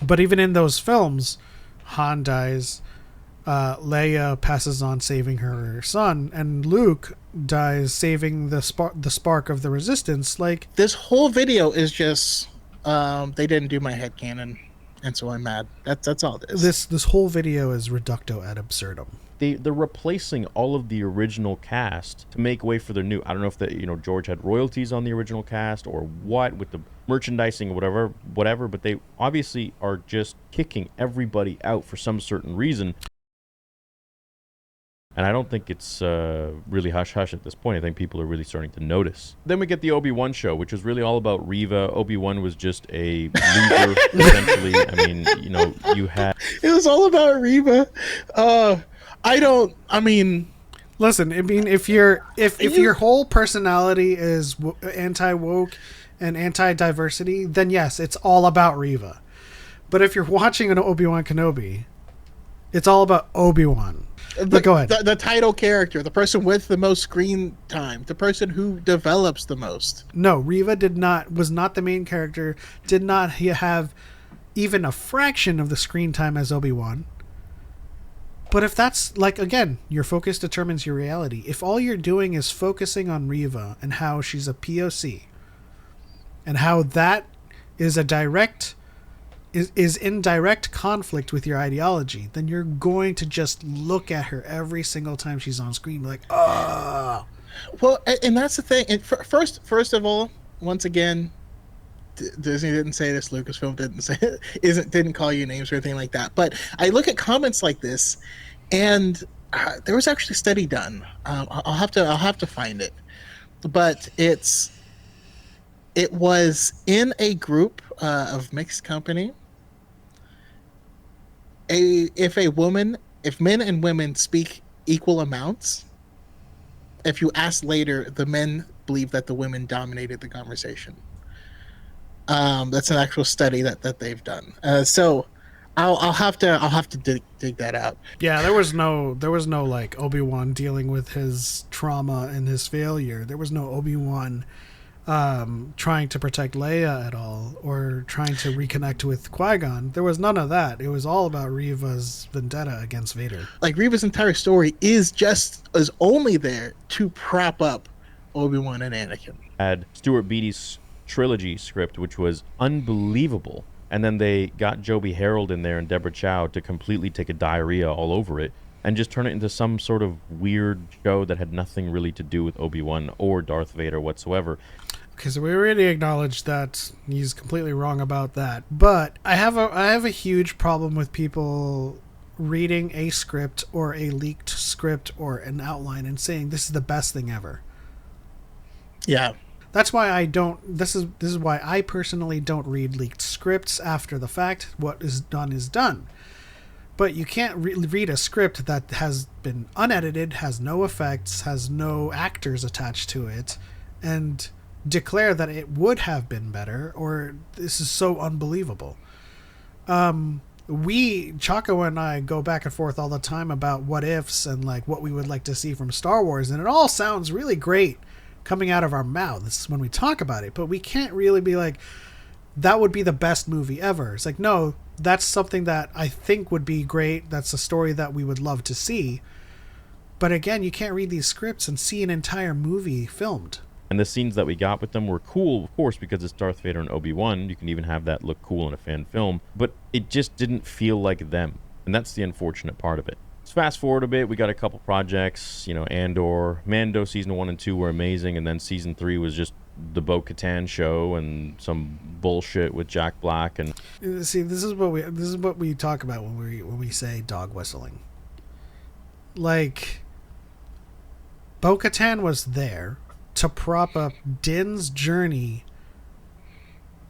But even in those films, Han dies, Leia passes on saving her son, and Luke dies saving the spark of the Resistance. Like, this whole video is just they didn't do my headcanon, and so I'm mad. That's all it is. This whole video is reducto ad absurdum. They're replacing all of the original cast to make way for their new. I don't know if George had royalties on the original cast or what with the merchandising or whatever, but they obviously are just kicking everybody out for some certain reason. And I don't think it's really hush-hush at this point. I think people are really starting to notice. Then we get the Obi-Wan show, which was really all about Reva. Obi-Wan was just a loser, essentially. I mean, you know, you had... It was all about Reva. Listen, I mean, if your whole personality is anti-woke and anti-diversity, then yes, it's all about Reva. But if you're watching an Obi-Wan Kenobi, it's all about Obi-Wan. But go ahead. The title character, the person with the most screen time, the person who develops the most. No, Reva was not the main character, did not have even a fraction of the screen time as Obi-Wan. But if that's, like, again, your focus determines your reality. If all you're doing is focusing on Reva and how she's a POC, and how that is is in direct conflict with your ideology, then you're going to just look at her every single time she's on screen like, oh. Well, and that's the thing. And first of all, once again, Disney didn't say this, Lucasfilm didn't say it, didn't call you names or anything like that. But I look at comments like this, and there was actually a study done. I'll have to find it, but it was in a group of mixed company. If men and women speak equal amounts, if you ask later, the men believe that the women dominated the conversation. That's an actual study that they've done. So I'll have to dig that out. Yeah, there was no like Obi-Wan dealing with his trauma and his failure. There was no Obi-Wan trying to protect Leia at all, or trying to reconnect with Qui-Gon. There was none of that. It was all about Reva's vendetta against Vader. Like, Reva's entire story is only there to prop up Obi-Wan and Anakin. Had Stuart Beattie's trilogy script, which was unbelievable, and then they got Joby Harold in there and Deborah Chow to completely take a diarrhea all over it and just turn it into some sort of weird show that had nothing really to do with Obi-Wan or Darth Vader whatsoever. Okay, so we already acknowledged that he's completely wrong about that. But I have a huge problem with people reading a script or a leaked script or an outline and saying this is the best thing ever. Yeah. That's why I don't. This is why I personally don't read leaked scripts after the fact. What is done. But you can't read a script that has been unedited, has no effects, has no actors attached to it, and declare that it would have been better, or this is so unbelievable. Choco and I go back and forth all the time about what ifs and like what we would like to see from Star Wars, and it all sounds really great coming out of our mouths when we talk about it, but we can't really be like, that would be the best movie ever. It's like, no, that's something that I think would be great. That's a story that we would love to see. But again, you can't read these scripts and see an entire movie filmed. And the scenes that we got with them were cool, of course, because it's Darth Vader and Obi-Wan. You can even have that look cool in a fan film. But it just didn't feel like them. And that's the unfortunate part of it. Let's fast forward a bit. We got a couple projects, Andor. Mando Season 1 and 2 were amazing. And then Season 3 was just the Bo-Katan show and some bullshit with Jack Black. And see, this is what we talk about when we say dog whistling. Like, Bo-Katan was there to prop up Din's journey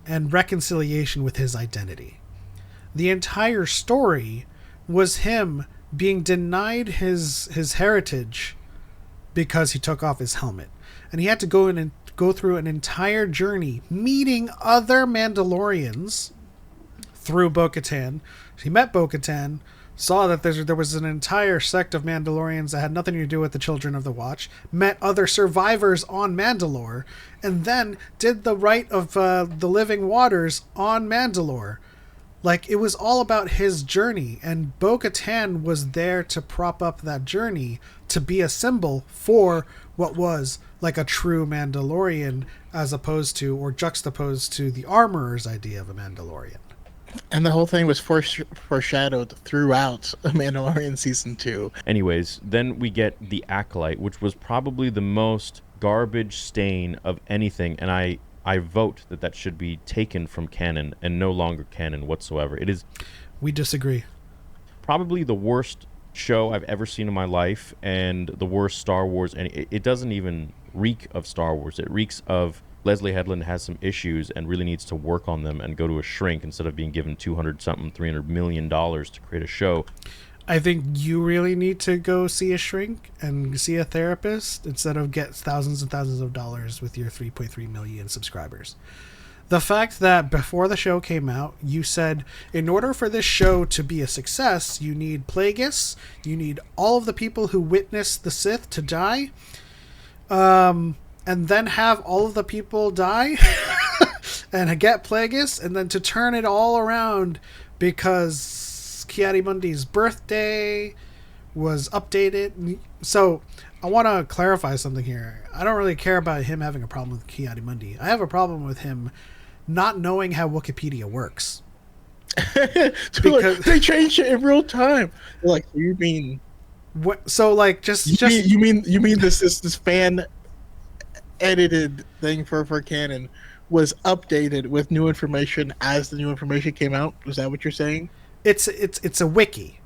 and reconciliation with his identity. The entire story was him being denied his heritage because he took off his helmet. And he had to go in and go through an entire journey meeting other Mandalorians through Bo-Katan. He met Bo-Katan, saw that there was an entire sect of Mandalorians that had nothing to do with the Children of the Watch, met other survivors on Mandalore, and then did the rite of the living waters on Mandalore. Like, it was all about his journey, and Bo-Katan was there to prop up that journey, to be a symbol for what was like a true Mandalorian, as opposed to, or juxtaposed to, the Armorer's idea of a Mandalorian. And the whole thing was foreshadowed throughout Mandalorian Season 2. Anyways, then we get the Acolyte, which was probably the most garbage stain of anything, and I vote that should be taken from canon and no longer canon whatsoever. It is... We disagree. Probably the worst show I've ever seen in my life, and the worst Star Wars. And it doesn't even reek of Star Wars. It reeks of Leslie Headland has some issues and really needs to work on them and go to a shrink instead of being given $300 million to create a show. I think you really need to go see a shrink and see a therapist instead of get thousands and thousands of dollars with your 3.3 million subscribers. The fact that before the show came out, you said, in order for this show to be a success, you need Plagueis, you need all of the people who witnessed the Sith to die, and then have all of the people die, and get Plagueis, and then to turn it all around because Ki-Adi-Mundi's birthday was updated. So I want to clarify something here. I don't really care about him having a problem with Ki-Adi-Mundi. I have a problem with him not knowing how Wikipedia works. Because they changed it in real time. Like, you mean what? So like, you mean this fan edited thing for canon was updated with new information as the new information came out? Was that what you're saying? It's a wiki,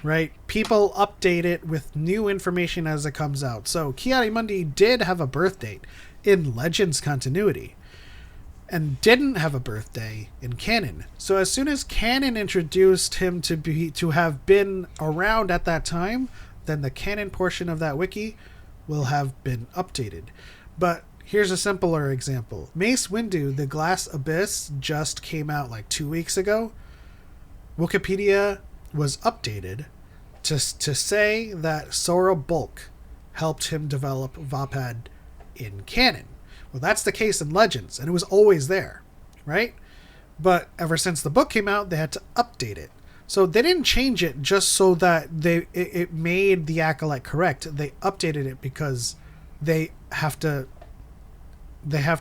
right? People update it with new information as it comes out. So Ki-Adi-Mundi did have a birth date in Legends continuity, and didn't have a birthday in canon. So as soon as canon introduced him to have been around at that time, then the canon portion of that wiki will have been updated. But here's a simpler example. Mace Windu, The Glass Abyss, just came out like 2 weeks ago. Wikipedia was updated to say that Sora Bulk helped him develop Vapad in canon. Well, that's the case in Legends, and it was always there, right? But ever since the book came out, they had to update it. So they didn't change it just so that it made the Acolyte correct. They updated it because they have to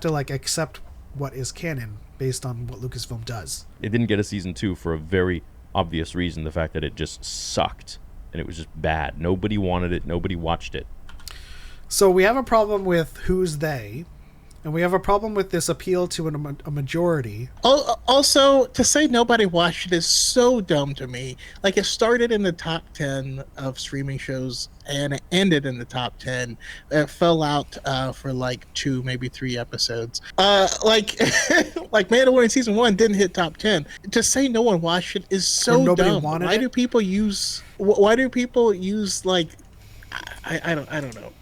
like accept what is canon based on what Lucasfilm does. It didn't get a season 2 for a very obvious reason, the fact that it just sucked and it was just bad. Nobody wanted it. Nobody watched it. So we have a problem with who's they, and we have a problem with this appeal to a majority. Also, to say nobody watched it is so dumb to me. Like, it started in the top 10 of streaming shows, and it ended in the top 10. It fell out for like 2, maybe 3 episodes. Like Mandalorian Season 1 didn't hit top 10. To say no one watched it is so dumb. Why do people use like... I don't know.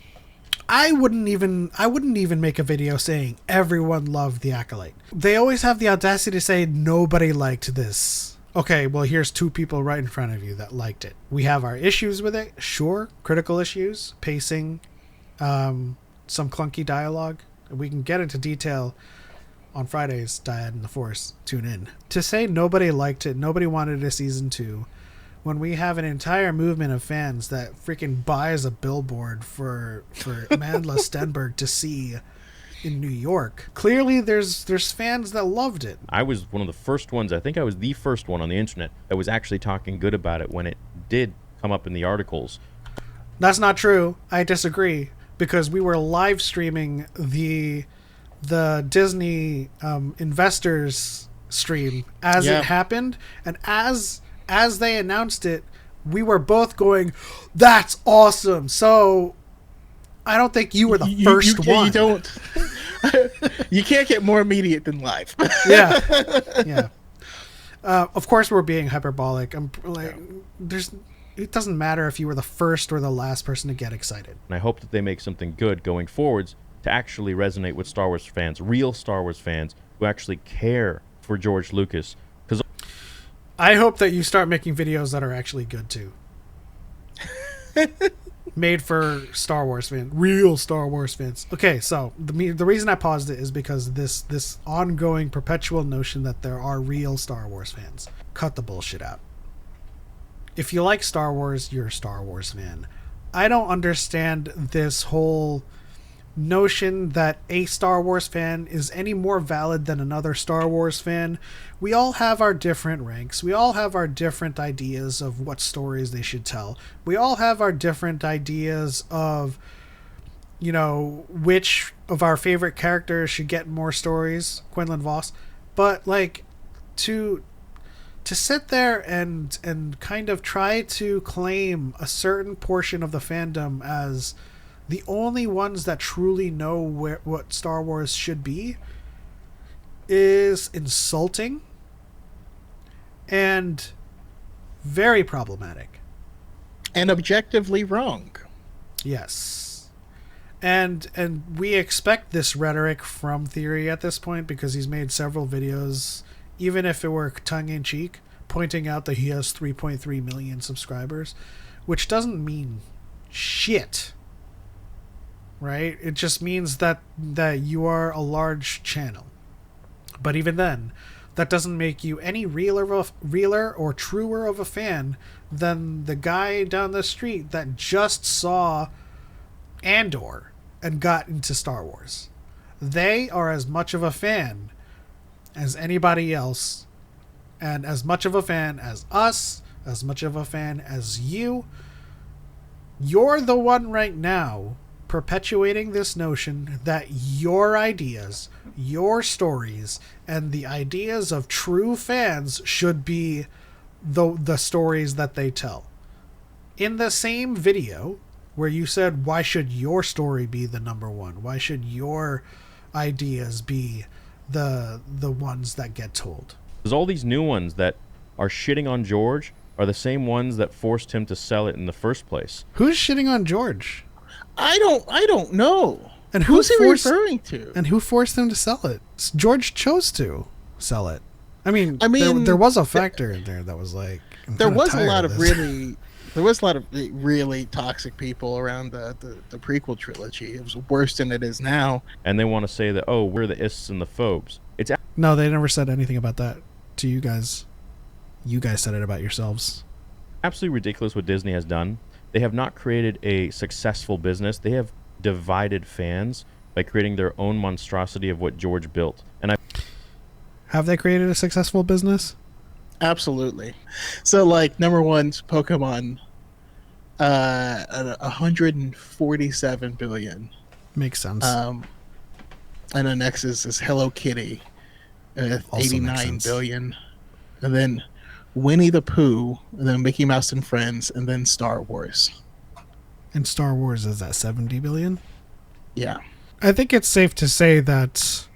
I wouldn't even make a video saying everyone loved the Acolyte. They always have the audacity to say nobody liked this. Okay, well, here's 2 people right in front of you that liked it. We have our issues with it, sure, critical issues, pacing, some clunky dialogue. We can get into detail on Friday's DYAD in the Force. Tune in. To say nobody liked it, nobody wanted a season 2, when we have an entire movement of fans that freaking buys a billboard for Amandla Stenberg to see in New York. Clearly there's fans that loved it. I was one of the first ones, I think I was the first one on the internet that was actually talking good about it when it did come up in the articles. That's not true. I disagree, because we were live streaming the Disney investors stream as it happened, and as they announced it, we were both going, "That's awesome!" So I don't think you were the first one. You don't. You can't get more immediate than live. Yeah. Of course, we're being hyperbolic. It doesn't matter if you were the first or the last person to get excited. And I hope that they make something good going forwards to actually resonate with Star Wars fans, real Star Wars fans who actually care for George Lucas. I hope that you start making videos that are actually good too. Made for Star Wars fans, real Star Wars fans. Okay, so the reason I paused it is because this ongoing perpetual notion that there are real Star Wars fans. Cut the bullshit out. If you like Star Wars, you're a Star Wars fan. I don't understand this whole notion that a Star Wars fan is any more valid than another Star Wars fan. We all have our different ranks. We all have our different ideas of what stories they should tell. We all have our different ideas of, which of our favorite characters should get more stories. Quinlan Voss. But like to to sit there and kind of try to claim a certain portion of the fandom as the only ones that truly know what Star Wars should be is insulting and very problematic. And objectively wrong. Yes. And we expect this rhetoric from Theory at this point because he's made several videos, even if it were tongue-in-cheek, pointing out that he has 3.3 million subscribers, which doesn't mean shit. Right? It just means that you are a large channel. But even then, that doesn't make you any realer or truer of a fan than the guy down the street that just saw Andor and got into Star Wars. They are as much of a fan as anybody else, and as much of a fan as us, as much of a fan as you. You're the one right now perpetuating this notion that your ideas, your stories, and the ideas of true fans should be the stories that they tell. In the same video where you said, why should your story be the number one? Why should your ideas be the ones that get told? Because all these new ones that are shitting on George are the same ones that forced him to sell it in the first place. Who's shitting on George? I don't know. And who's he referring to? And who forced him to sell it? George chose to sell it. I mean, there was a factor in there that was like, there was a lot of really toxic people around the prequel trilogy. It was worse than it is now. And they want to say that, oh, we're the ists and the phobes. No, they never said anything about that to you guys. You guys said it about yourselves. Absolutely ridiculous what Disney has done. They have not created a successful business. They have divided fans by creating their own monstrosity of what George built. And have they created a successful business? Absolutely. So, like, number one's Pokemon, 147 billion. Makes sense. And the next is Hello Kitty, 89 billion. And then Winnie the Pooh, and then Mickey Mouse and Friends, and then Star Wars. And Star Wars is at 70 billion? Yeah. I think it's safe to say that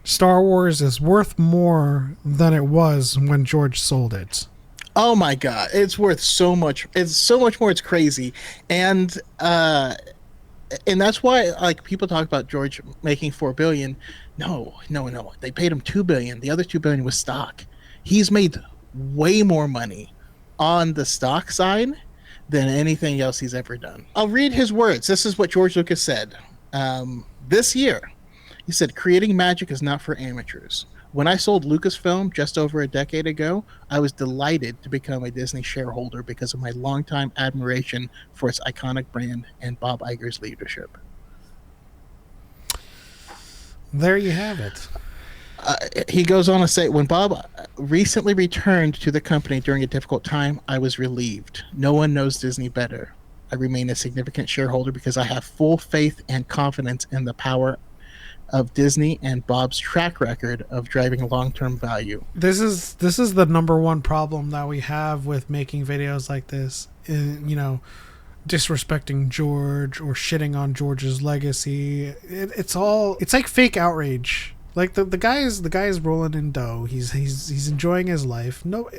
Star Wars is worth more than it was when George sold it. Oh my God. It's worth so much. It's so much more. It's crazy. And that's why, like, people talk about George making 4 billion. No. They paid him 2 billion. The other 2 billion was stock. He's made way more money on the stock side than anything else he's ever done. I'll read his words. This is what George Lucas said. This year, he said, creating magic is not for amateurs. When I sold Lucasfilm just over a decade ago, I was delighted to become a Disney shareholder because of my longtime admiration for its iconic brand and Bob Iger's leadership. There you have it. He goes on to say, when Bob recently returned to the company during a difficult time, I was relieved. No one knows Disney better. I remain a significant shareholder because I have full faith and confidence in the power of Disney and Bob's track record of driving long-term value. This is the number one problem that we have with making videos like this. You know, disrespecting George or shitting on George's legacy. It's like fake outrage. Like the guy is rolling in dough. He's enjoying his life. No,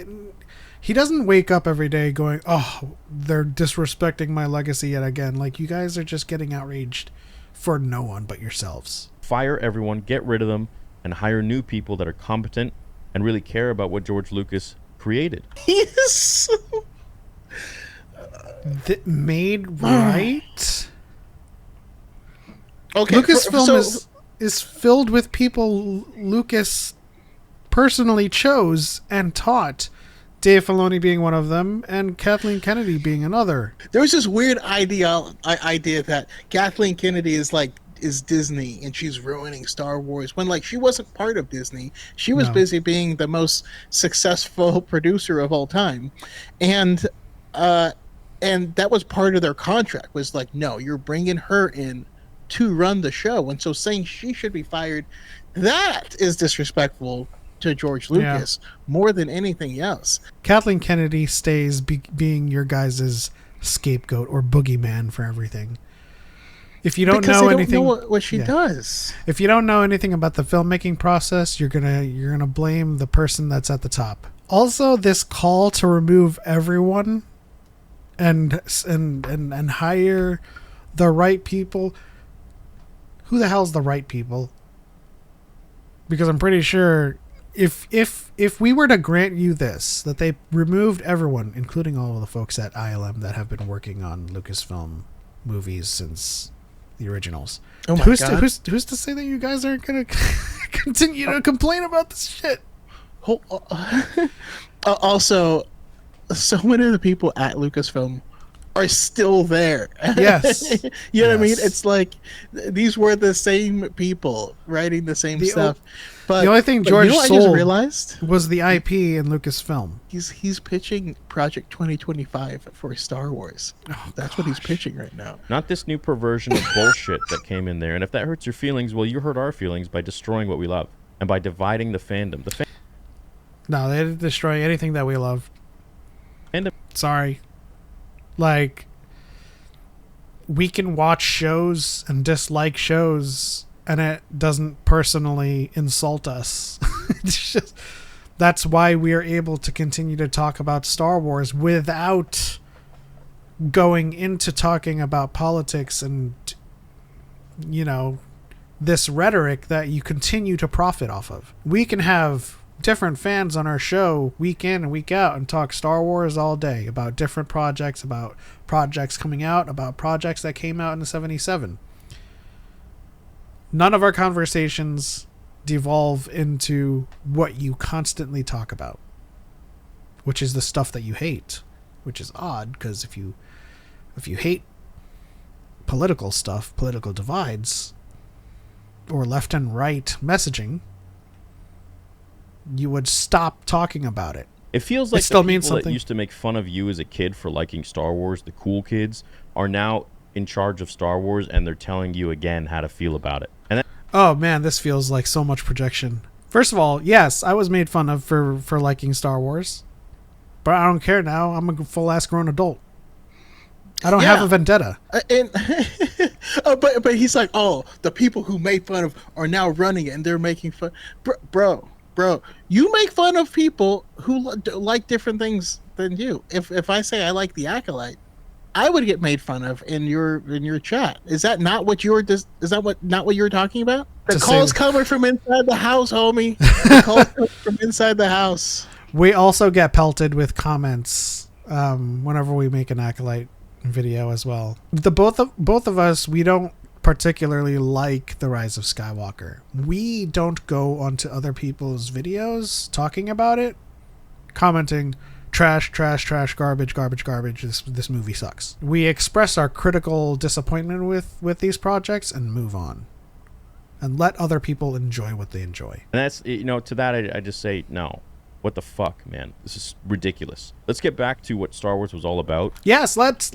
he doesn't wake up every day going, "Oh, they're disrespecting my legacy yet again." Like, you guys are just getting outraged for no one but yourselves. Fire everyone, get rid of them, and hire new people that are competent and really care about what George Lucas created. He is so... made right. Okay, Lucasfilm is filled with people Lucas personally chose and taught. Dave Filoni being one of them, and Kathleen Kennedy being another. There's this weird idea that Kathleen Kennedy is Disney and she's ruining Star Wars when, like, she wasn't part of Disney. She was busy being the most successful producer of all time, and that was part of their contract. Was like, no, you're bringing her in to run the show, and so saying she should be fired, that is disrespectful to George Lucas more than anything else. Kathleen Kennedy stays being your guys' scapegoat or boogeyman for everything. If you don't know anything, don't know what she does. If you don't know anything about the filmmaking process, you're gonna blame the person that's at the top. Also, this call to remove everyone and hire the right people. Who the hell's the right people? Because I'm pretty sure if we were to grant you this, that they removed everyone, including all of the folks at ILM that have been working on Lucasfilm movies since the originals. Oh my God. Who's to say that you guys aren't going to continue to complain about this shit? Also, so many of the people at Lucasfilm are still there. Yes. You know what I mean? It's like these were the same people writing the same stuff. But the only thing George I just sold realized was the IP in Lucasfilm. He's pitching Project 2025 for Star Wars. That's what he's pitching right now. Not this new perversion of bullshit that came in there. And if that hurts your feelings, well, you hurt our feelings by destroying what we love and by dividing the fandom. No, they didn't destroy anything that we love. Sorry. Like, we can watch shows and dislike shows, and it doesn't personally insult us. It's just, that's why we are able to continue to talk about Star Wars without going into talking about politics and, you know, this rhetoric that you continue to profit off of. We can have different fans on our show week in and week out and talk Star Wars all day about different projects, about projects coming out, about projects that came out in the 77. None of our conversations devolve into what you constantly talk about, which is the stuff that you hate, which is odd because if you hate political stuff, political divides, or left and right messaging, you would stop talking about it. It feels like it still the means people something. that used to make fun of you as a kid for liking Star Wars, the cool kids, are now in charge of Star Wars, and they're telling you again how to feel about it. And oh man, this feels like so much projection. First of all, yes, I was made fun of for liking Star Wars, but I don't care now. I'm a full-ass grown adult. I don't have a vendetta. But he's like, oh, the people who made fun of are now running it, and they're making fun. Bro, you make fun of people who like different things than you. If I say I like the Acolyte, I would get made fun of in your chat. Is that not what not what you're talking about? The call's coming from inside the house, homie. The call's coming from inside the house. We also get pelted with comments whenever we make an Acolyte video as well. Both of us, we don't particularly like The Rise of Skywalker. We don't go onto other people's videos talking about it, commenting trash, garbage. This movie sucks. We express our critical disappointment with these projects and move on, and let other people enjoy what they enjoy. And that's, to that I just say no. What the fuck, man? This is ridiculous. Let's get back to what Star Wars was all about. Yes, let's.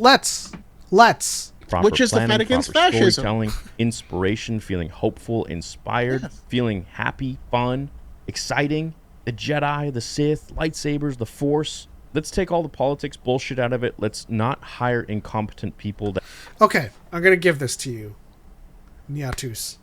Proper which is planning, the fight against proper fascism. Storytelling, inspiration, feeling hopeful, inspired, feeling happy, fun, exciting. The Jedi, the Sith, lightsabers, the Force. Let's take all the politics bullshit out of it. Let's not hire incompetent people. Okay, I'm going to give this to you. Niatus.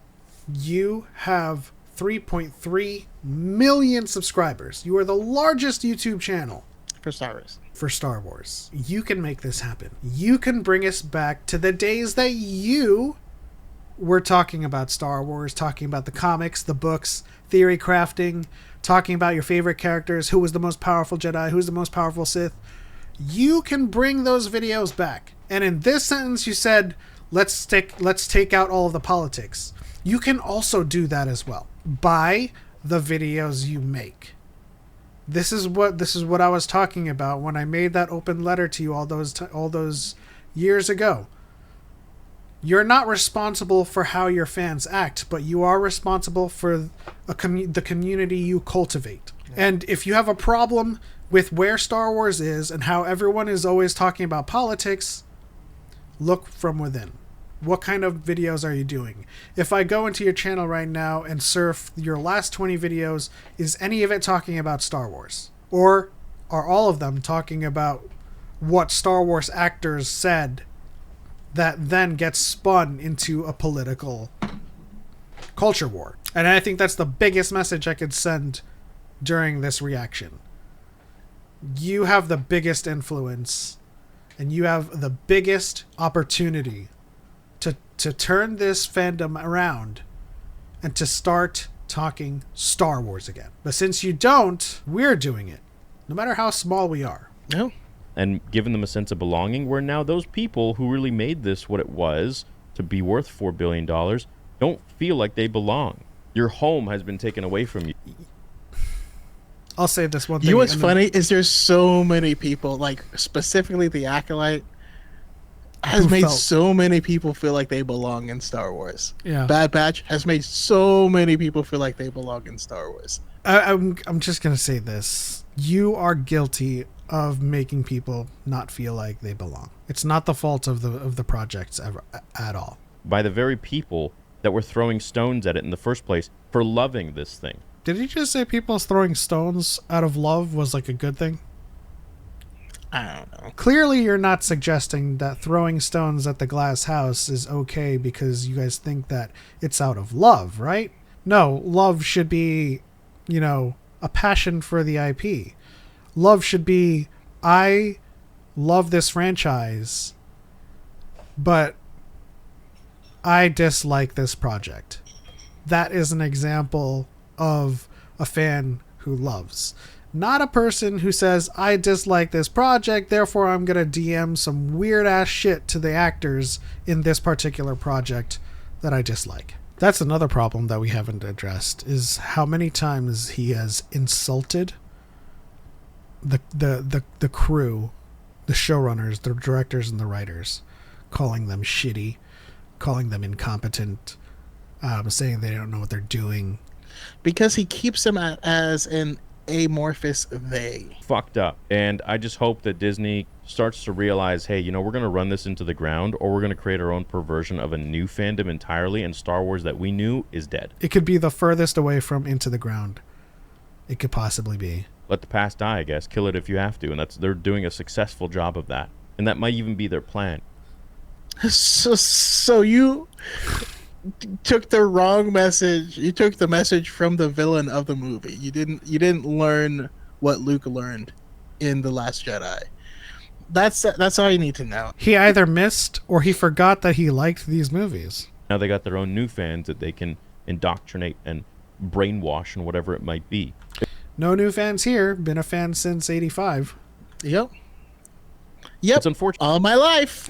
You have 3.3 million subscribers. You are the largest YouTube channel For Star Wars. For Star Wars. You can make this happen. You can bring us back to the days that you were talking about Star Wars, talking about the comics, the books, theory crafting, talking about your favorite characters, who was the most powerful Jedi, who's the most powerful Sith. You can bring those videos back. And in this sentence you said, let's take out all of the politics. You can also do that as well by the videos you make. This is what I was talking about when I made that open letter to you all those years ago. You're not responsible for how your fans act, but you are responsible for the community you cultivate. And if you have a problem with where Star Wars is and how everyone is always talking about politics, look from within. What kind of videos are you doing? If I go into your channel right now and surf your last 20 videos, is any of it talking about Star Wars? Or are all of them talking about what Star Wars actors said that then gets spun into a political culture war? And I think that's the biggest message I could send during this reaction. You have the biggest influence and you have the biggest opportunity to turn this fandom around and to start talking Star Wars again. But since you don't, we're doing it, no matter how small we are. No. And giving them a sense of belonging, where now those people who really made this what it was to be worth $4 billion don't feel like they belong. Your home has been taken away from you. I'll say this one thing. You know what's funny is there's so many people, like specifically the Acolyte, has made so many people feel like they belong in Star Wars. Yeah. Bad Batch has made so many people feel like they belong in Star Wars. I'm just gonna say this: you are guilty of making people not feel like they belong. It's not the fault of the projects ever at all. By the very people that were throwing stones at it in the first place for loving this thing. Did he just say people throwing stones out of love was like a good thing? I don't know. Clearly, you're not suggesting that throwing stones at the glass house is okay because you guys think that it's out of love, right? No, love should be, a passion for the IP. Love should be, I love this franchise, but I dislike this project. That is an example of a fan who loves. Not a person who says, I dislike this project, therefore I'm going to DM some weird-ass shit to the actors in this particular project that I dislike. That's another problem that we haven't addressed, is how many times he has insulted the crew, the showrunners, the directors, and the writers, calling them shitty, calling them incompetent, saying they don't know what they're doing. Because he keeps them as an amorphous they. Fucked up. And I just hope that Disney starts to realize, hey, we're going to run this into the ground, or we're going to create our own perversion of a new fandom entirely, and Star Wars that we knew is dead. It could be the furthest away from into the ground it could possibly be. Let the past die, I guess. Kill it if you have to. And they're doing a successful job of that. And that might even be their plan. So you took the wrong message. You took the message from the villain of the movie. You didn't learn what Luke learned in The Last Jedi. That's all you need to know. He either missed or he forgot that he liked these movies. Now they got their own new fans that they can indoctrinate and brainwash and whatever it might be. No new fans here. Been a fan since '85. Yep. It's unfortunate. All my life.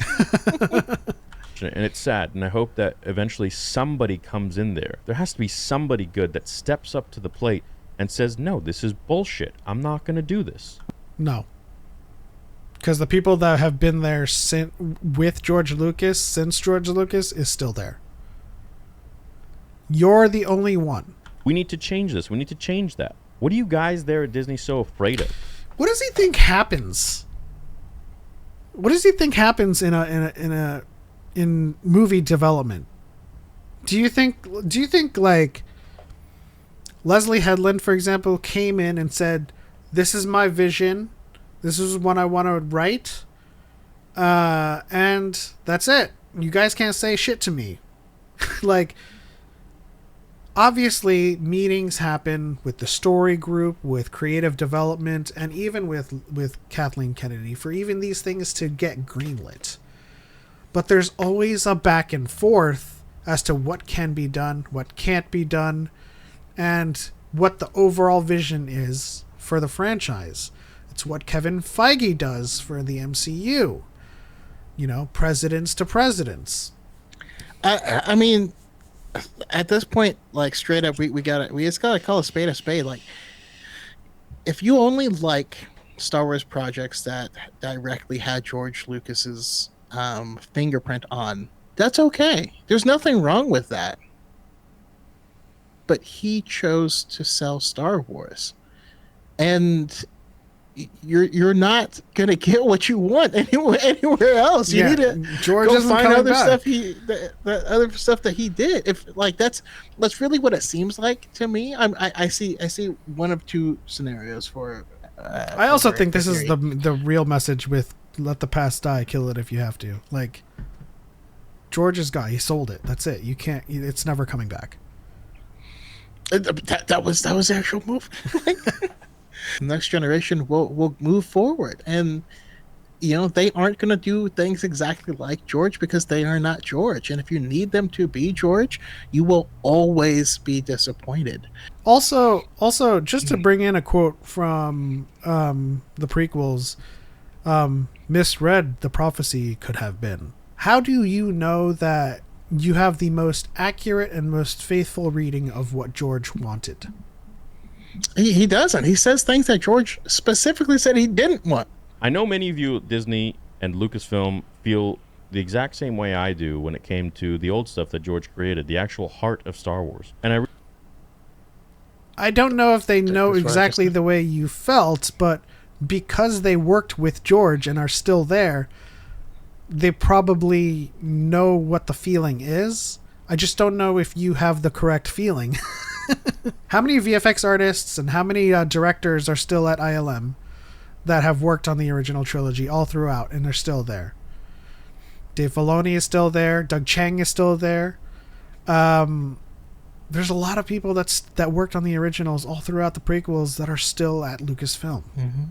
And it's sad, and I hope that eventually somebody comes in there. There has to be somebody good that steps up to the plate and says, no, this is bullshit. I'm not going to do this. No. Because the people that have been there with George Lucas since George Lucas is still there. You're the only one. We need to change this. We need to change that. What are you guys there at Disney so afraid of? What does he think happens? What does he think happens in movie development? Do you think like Leslie Headland, for example, came in and said, "This is my vision. This is what I want to write, and that's it. You guys can't say shit to me." Like, obviously, meetings happen with the story group, with creative development, and even with Kathleen Kennedy for even these things to get greenlit. But there's always a back and forth as to what can be done, what can't be done, and what the overall vision is for the franchise. It's what Kevin Feige does for the MCU. Presidents to presidents. I mean, at this point, like, straight up, we just gotta call a spade a spade. Like, if you only like Star Wars projects that directly had George Lucas's fingerprint on, that's okay. There's nothing wrong with that. But he chose to sell Star Wars, and you're not gonna get what you want anywhere else. You need to George go find other back. stuff the other stuff that he did. If like that's really what it seems like to me. I see one of two scenarios for. I also think this is the real message with let the past die, kill it if you have to. Like George is gone. He sold it. That's it. You can't. It's never coming back. That was the actual move. Next generation will move forward, and they aren't going to do things exactly like George because they are not George. And if you need them to be George, you will always be disappointed. Also, just to bring in a quote from the prequels, misread the prophecy could have been. How do you know that you have the most accurate and most faithful reading of what George wanted? He doesn't. He says things that George specifically said he didn't want. I know many of you at Disney and Lucasfilm feel the exact same way I do when it came to the old stuff that George created, the actual heart of Star Wars. And I don't know if they know exactly the way you felt, but because they worked with George and are still there, they probably know what the feeling is. I just don't know if you have the correct feeling. How many VFX artists and how many directors are still at ILM that have worked on the original trilogy all throughout and are still there? Dave Filoni is still there. Doug Chiang is still there. There's a lot of people that worked on the originals all throughout the prequels that are still at Lucasfilm. Mm-hmm.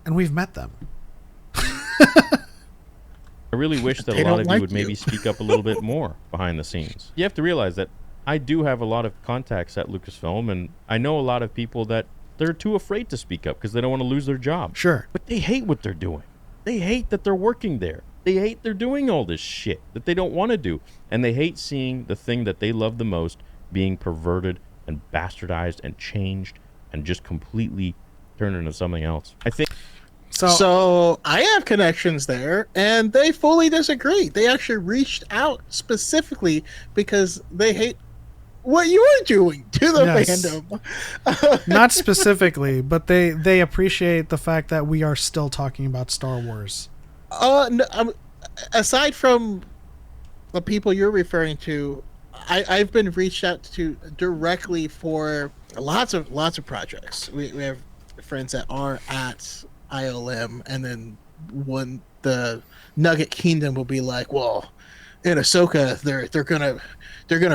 And we've met them. I really wish that a lot of you would maybe speak up a little bit more behind the scenes. You have to realize that I do have a lot of contacts at Lucasfilm, and I know a lot of people that they're too afraid to speak up because they don't want to lose their job. Sure. But they hate what they're doing. They hate that they're working there. They hate they're doing all this shit that they don't want to do. And they hate seeing the thing that they love the most being perverted and bastardized and changed and just completely turned into something else. I think... So I have connections there, and they fully disagree. They actually reached out specifically because they hate what you are doing to the fandom. Not specifically, but they appreciate the fact that we are still talking about Star Wars. No, aside from the people you're referring to, I've been reached out to directly for lots of projects. We have friends that are at ILM, and then when the Nugget Kingdom will be like, well, in Ahsoka they're gonna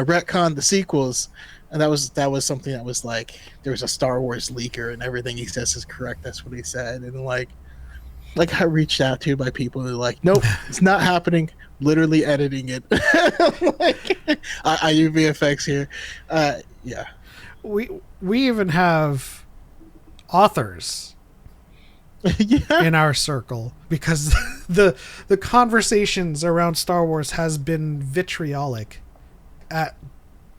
retcon the sequels, and that was something that was like, there was a Star Wars leaker and everything he says is correct. That's what he said. And like I reached out to by people who are like, nope, it's not happening, literally editing it. Like, I do VFX here. Yeah, we even have authors in our circle because the conversations around Star Wars has been vitriolic at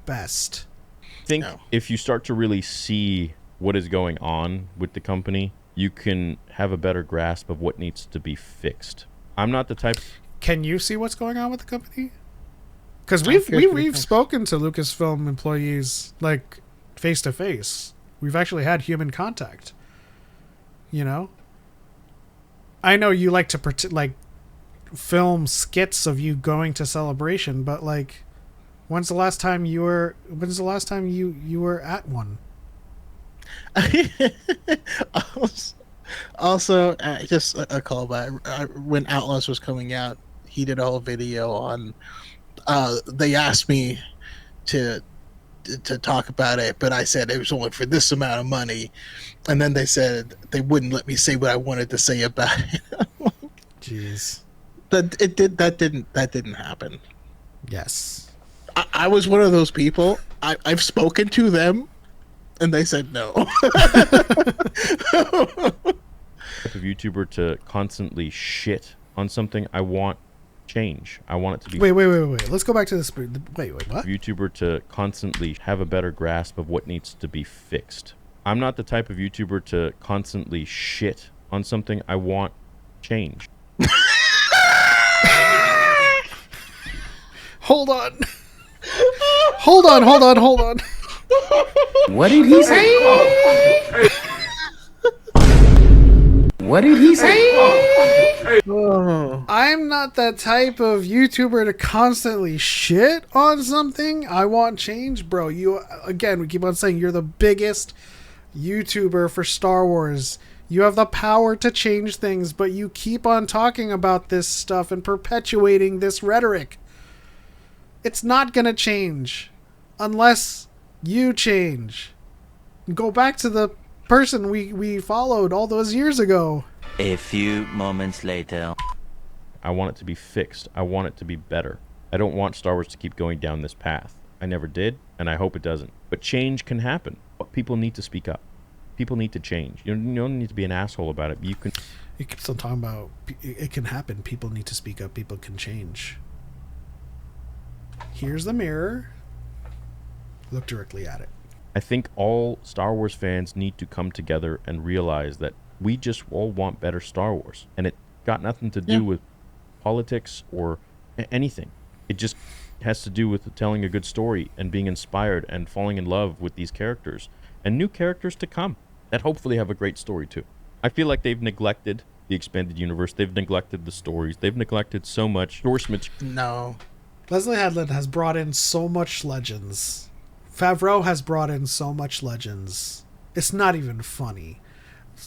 best. I think if you start to really see what is going on with the company, you can have a better grasp of what needs to be fixed. I'm not the type... Can you see what's going on with the company? Because we've spoken to Lucasfilm employees like face to face. We've actually had human contact. You know, I know you like to film skits of you going to Celebration, but like, when's the last time you were at one? Also, just a callback. When Outlaws was coming out, he did a whole video on. They asked me to talk about it, but I said it was only for this amount of money, and then they said they wouldn't let me say what I wanted to say about it. Jeez, that didn't happen. Yes, I was one of those people. I've spoken to them, and they said no. If a YouTuber to constantly shit on something, I want change. I want it to be... Wait. Let's go back to this. Wait, what? YouTuber to constantly have a better grasp of what needs to be fixed. I'm not the type of YouTuber to constantly shit on something. I want change. Hold on. What did he say? What did he say? Oh. I'm not that type of YouTuber to constantly shit on something. I want change, bro. You, again, we keep on saying you're the biggest YouTuber for Star Wars. You have the power to change things, but you keep on talking about this stuff and perpetuating this rhetoric. It's not gonna change unless you change. Go back to the person we followed all those years ago. A few moments later. I want it to be fixed. I want it to be better. I don't want Star Wars to keep going down this path. I never did, and I hope it doesn't. But change can happen. But people need to speak up. People need to change. You don't need to be an asshole about it. You can still talking about it can happen. People need to speak up. People can change. Here's the mirror. Look directly at it. I think all Star Wars fans need to come together and realize that we just all want better Star Wars. And it got nothing to do with politics or anything. It just has to do with telling a good story and being inspired and falling in love with these characters. And new characters to come that hopefully have a great story too. I feel like they've neglected the expanded universe. They've neglected the stories. They've neglected so much source material. No. Leslie Headland has brought in so much Legends. Favreau has brought in so much Legends. It's not even funny.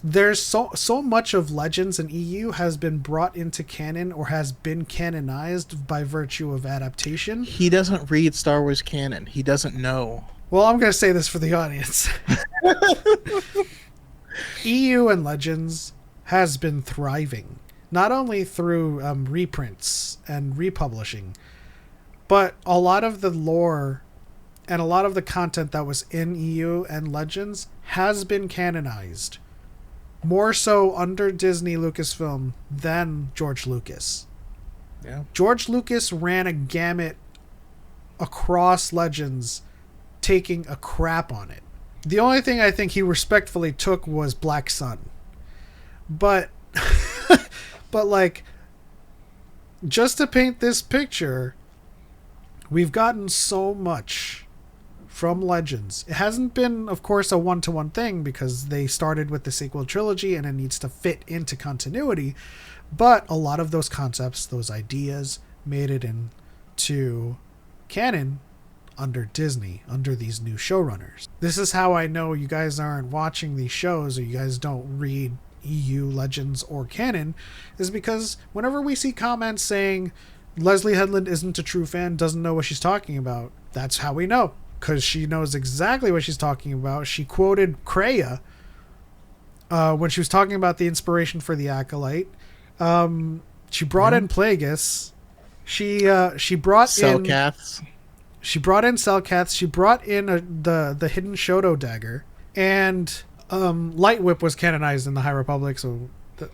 There's so much of Legends in EU has been brought into canon or has been canonized by virtue of adaptation. He doesn't read Star Wars canon. He doesn't know. Well, I'm going to say this for the audience. EU and Legends has been thriving, not only through reprints and republishing, but a lot of the lore and a lot of the content that was in EU and Legends has been canonized. More so under Disney Lucasfilm than George Lucas. Yeah. George Lucas ran a gamut across Legends, taking a crap on it. The only thing I think he respectfully took was Black Sun. But but like, just to paint this picture, we've gotten so much from Legends. It hasn't been, of course, a one-to-one thing because they started with the sequel trilogy and it needs to fit into continuity. But a lot of those concepts, those ideas, made it into canon under Disney, under these new showrunners. This is how I know you guys aren't watching these shows or you guys don't read EU, Legends, or canon, is because whenever we see comments saying Leslie Headland isn't a true fan, doesn't know what she's talking about, that's how we know. Because she knows exactly what she's talking about. She quoted Kreia when she was talking about the inspiration for the Acolyte. She brought in Plagueis. She brought Selkaths. She brought in Selkaths. She brought in the hidden Shoto dagger. And Light Whip was canonized in the High Republic, so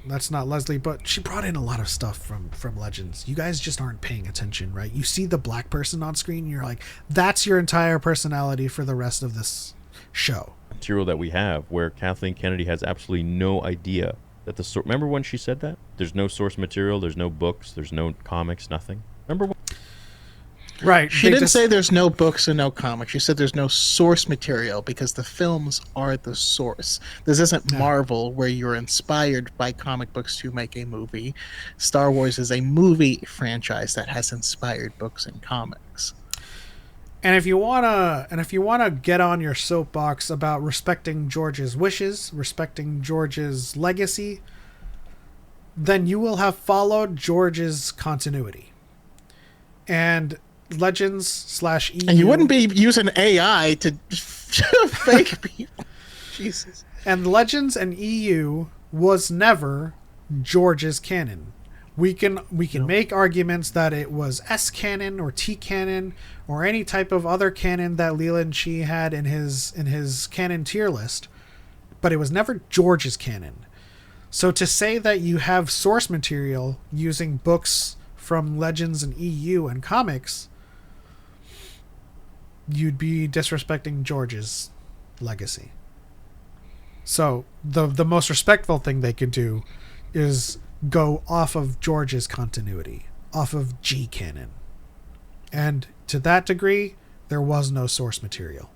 that's not Leslie. But she brought in a lot of stuff from Legends. You guys just aren't paying attention, right? You see the black person on screen, and you're like, that's your entire personality for the rest of this show. Material that we have where Kathleen Kennedy has absolutely no idea that the remember when she said that? There's no source material, there's no books, there's no comics, nothing. Remember when? Right. She didn't say there's no books and no comics. She said there's no source material because the films are the source. This isn't Marvel where you're inspired by comic books to make a movie. Star Wars is a movie franchise that has inspired books and comics. And if you wanna get on your soapbox about respecting George's wishes, respecting George's legacy, then you will have followed George's continuity. And Legends/EU. And you wouldn't be using AI to fake people. Jesus. And Legends and EU was never George's canon. We can make arguments that it was S canon or T canon or any type of other canon that Leland Shee had in his canon tier list, but it was never George's canon. So to say that you have source material using books from Legends and EU and comics, you'd be disrespecting George's legacy. So the most respectful thing they could do is go off of George's continuity, off of G canon. And to that degree, there was no source material.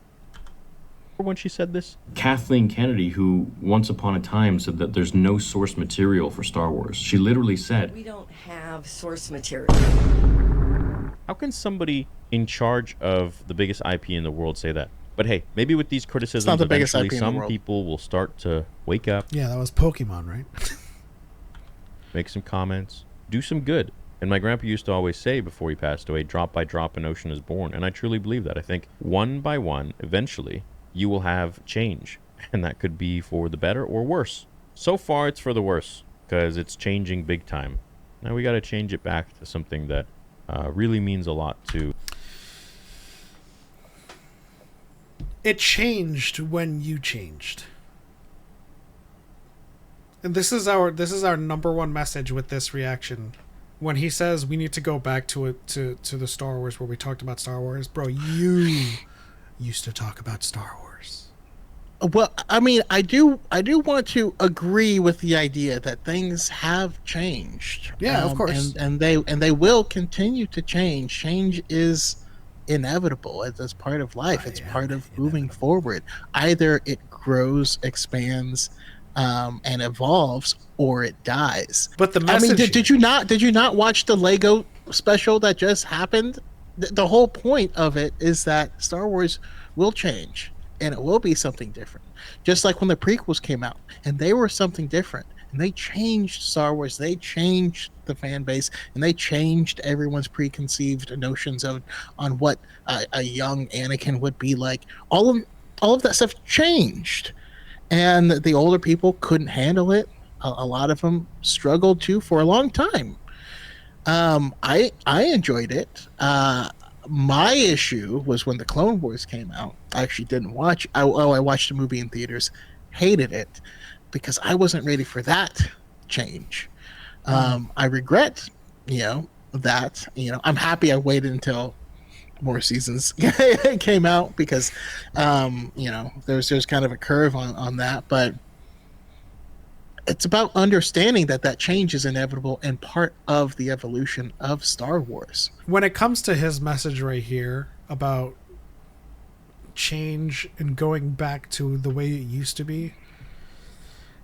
when she said this? Kathleen Kennedy, who once upon a time said that there's no source material for Star Wars. She literally said, we don't have source material. How can somebody in charge of the biggest IP in the world say that? But hey, maybe with these criticisms, eventually some people will start to wake up. Yeah, that was Pokemon, right? Make some comments. Do some good. And my grandpa used to always say before he passed away, drop by drop an ocean is born. And I truly believe that. I think one by one, eventually, you will have change. And that could be for the better or worse. So far, it's for the worse, because it's changing big time. Now we got to change it back to something that really means a lot to... It changed when you changed. And this is our number one message with this reaction. When he says we need to go back to the Star Wars where we talked about Star Wars, bro, you used to talk about Star Wars. Well, I mean, I do want to agree with the idea that things have changed. Yeah, of course. And they will continue to change. Change is inevitable. It's part of life. It's part of moving forward. Either it grows, expands, and evolves, or it dies. But the message... I mean, did you not watch the Lego special that just happened? The whole point of it is that Star Wars will change, and it will be something different. Just like when the prequels came out, and they were something different, and they changed Star Wars, they changed the fan base, and they changed everyone's preconceived notions on what a young Anakin would be like. All of that stuff changed. And the older people couldn't handle it. A lot of them struggled too for a long time. I enjoyed it. My issue was when the Clone Wars came out. I actually didn't watch. I watched the movie in theaters. Hated it because I wasn't ready for that change. I regret, that. I'm happy I waited until more seasons came out because there's kind of a curve on that, but it's about understanding that change is inevitable and part of the evolution of Star Wars. When it comes to his message right here about change and going back to the way it used to be,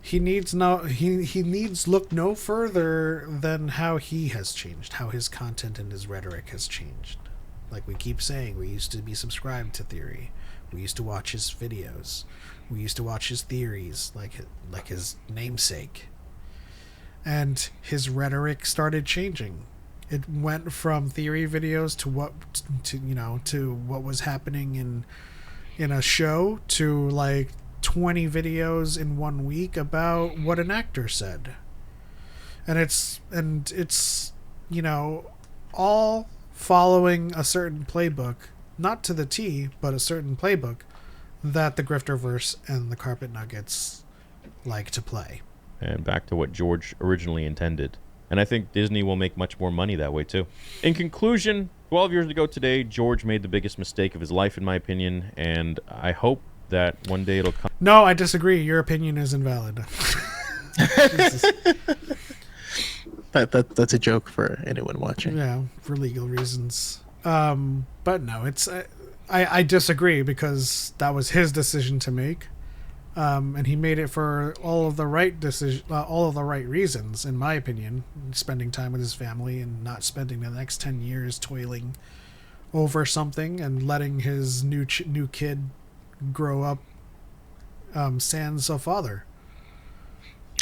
he needs look no further than how he has changed, how his content and his rhetoric has changed. Like we keep saying, we used to be subscribed to Theory. We used to watch his videos. We used to watch his theories, like his namesake. And his rhetoric started changing. It went from theory videos to what was happening in a show to like 20 videos in 1 week about what an actor said. And it's all following a certain playbook, not to the T, but a certain playbook that the grifterverse and the carpet nuggets like to play. And back to what George originally intended. And I think Disney will make much more money that way too. In conclusion, 12 years ago today, George made the biggest mistake of his life, in my opinion, and I hope that one day it'll come. No, I disagree. Your opinion is invalid. That's a joke for anyone watching. Yeah, for legal reasons. But no, it's I disagree because that was his decision to make, and he made it for all of the right reasons, in my opinion. Spending time with his family and not spending the next 10 years toiling over something and letting his new kid grow up sans a father.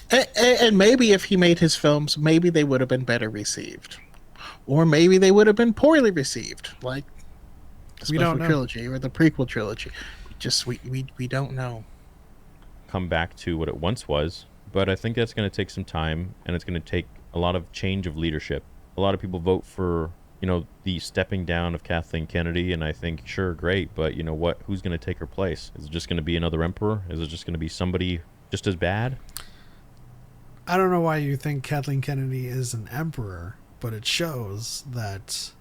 And maybe if he made his films, maybe they would have been better received, or maybe they would have been poorly received, like the special trilogy or the prequel trilogy. We don't know. Come back to what it once was, but I think that's going to take some time, and it's going to take a lot of change of leadership. A lot of people vote for the stepping down of Kathleen Kennedy, and I think sure, great, but you know what? Who's going to take her place? Is it just going to be another emperor? Is it just going to be somebody just as bad? I don't know why you think Kathleen Kennedy is an emperor, but it shows that,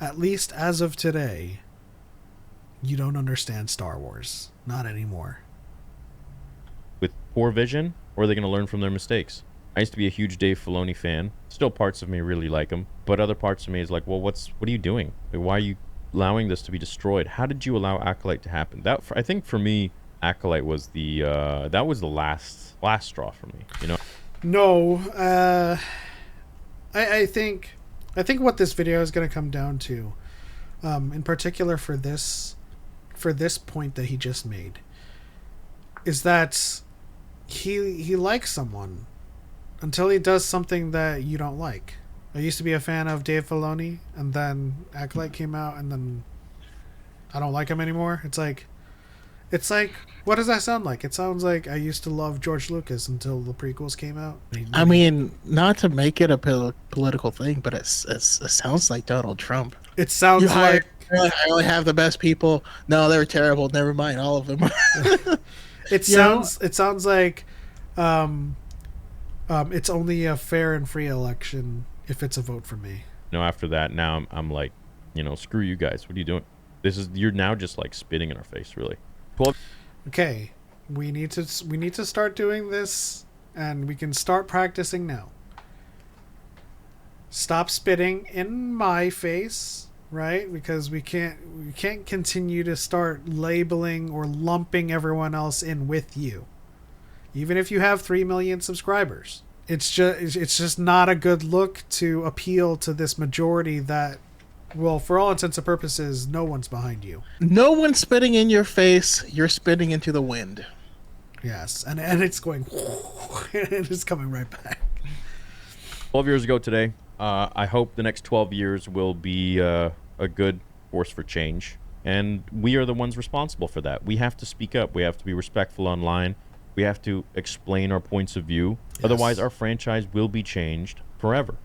at least as of today, you don't understand Star Wars. Not anymore. With poor vision, or are they going to learn from their mistakes? I used to be a huge Dave Filoni fan. Still parts of me really like him, but other parts of me is like, well, what are you doing? Like, why are you allowing this to be destroyed, how did you allow Acolyte to happen? I think for me, Acolyte was the that was the last straw for me. You know. No, I think what this video is going to come down to, in particular for this point that he just made, is that he likes someone until he does something that you don't like. I used to be a fan of Dave Filoni, and then Acolyte came out, and then I don't like him anymore. It's like, what does that sound like? It sounds like I used to love George Lucas until the prequels came out. I mean, not to make it a political thing, but it sounds like Donald Trump. It sounds like I only have the best people. No, they're terrible. Never mind, all of them. It sounds like it's only a fair and free election if it's a vote for me. After that, now I'm like, screw you guys. What are you doing? You're now just like spitting in our face, really. 12. Okay, we need to start doing this, and we can start practicing now. Stop spitting in my face, right? Because we can't continue to start labeling or lumping everyone else in with you. Even if you have 3 million subscribers. It's just not a good look to appeal to this majority that, well, for all intents and purposes, no one's behind you. No one's spitting in your face. You're spitting into the wind. Yes, and it's going, and it's coming right back. 12 years ago today. I hope the next 12 years will be a good force for change. And we are the ones responsible for that. We have to speak up. We have to be respectful online. We have to explain our points of view. Yes. Otherwise, our franchise will be changed forever.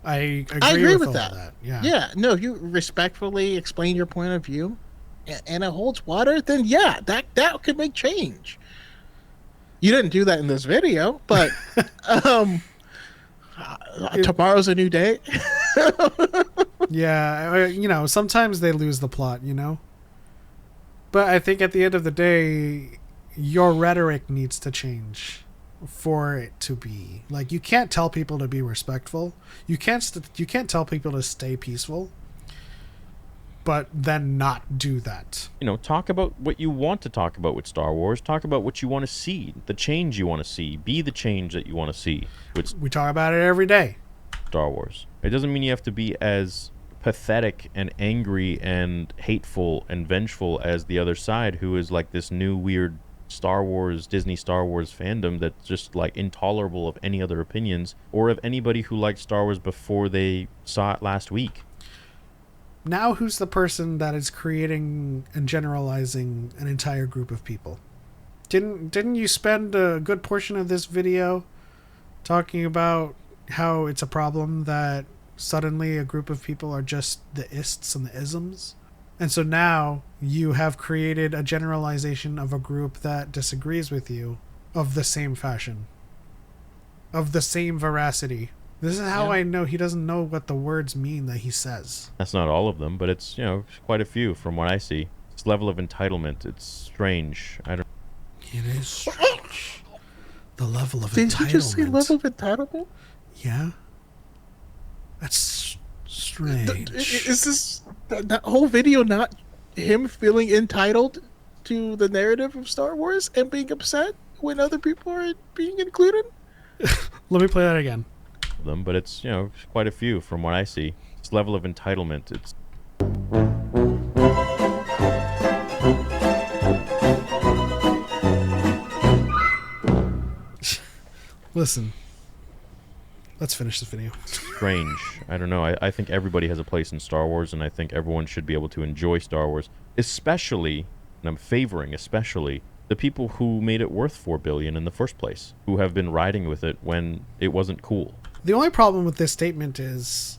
I agree with that. Yeah. No, if you respectfully explain your point of view and it holds water, then yeah, that could make change. You didn't do that in this video, but tomorrow's a new day. Yeah, sometimes they lose the plot, But I think at the end of the day, your rhetoric needs to change for it to be like, you can't tell people to be respectful. You can't tell people to stay peaceful, but then not do that. Talk about what you want to talk about with Star Wars. Talk about what you want to see, the change you want to see. Be the change that you want to see. We talk about it every day. Star Wars. It doesn't mean you have to be as pathetic and angry and hateful and vengeful as the other side, who is like this new weird Disney Star Wars fandom that's just like intolerable of any other opinions or of anybody who liked Star Wars before they saw it last week. Now who's the person that is creating and generalizing an entire group of people? Didn't you spend a good portion of this video talking about how it's a problem that suddenly a group of people are just the ists and the isms? And so now you have created a generalization of a group that disagrees with you of the same fashion, of the same veracity. This is how I know he doesn't know what the words mean that he says. That's not all of them, but it's, quite a few from what I see. This level of entitlement, it's strange. It is strange. The level of entitlement. Did you just say level of entitlement? Yeah. That's strange. Is this that whole video not him feeling entitled to the narrative of Star Wars and being upset when other people are being included? Let me play that again. But it's, quite a few from what I see. This level of entitlement, it's... Listen. Let's finish this video. Strange. I don't know. I think everybody has a place in Star Wars, and I think everyone should be able to enjoy Star Wars, especially, and I'm favoring especially, the people who made it worth $4 billion in the first place, who have been riding with it when it wasn't cool. The only problem with this statement is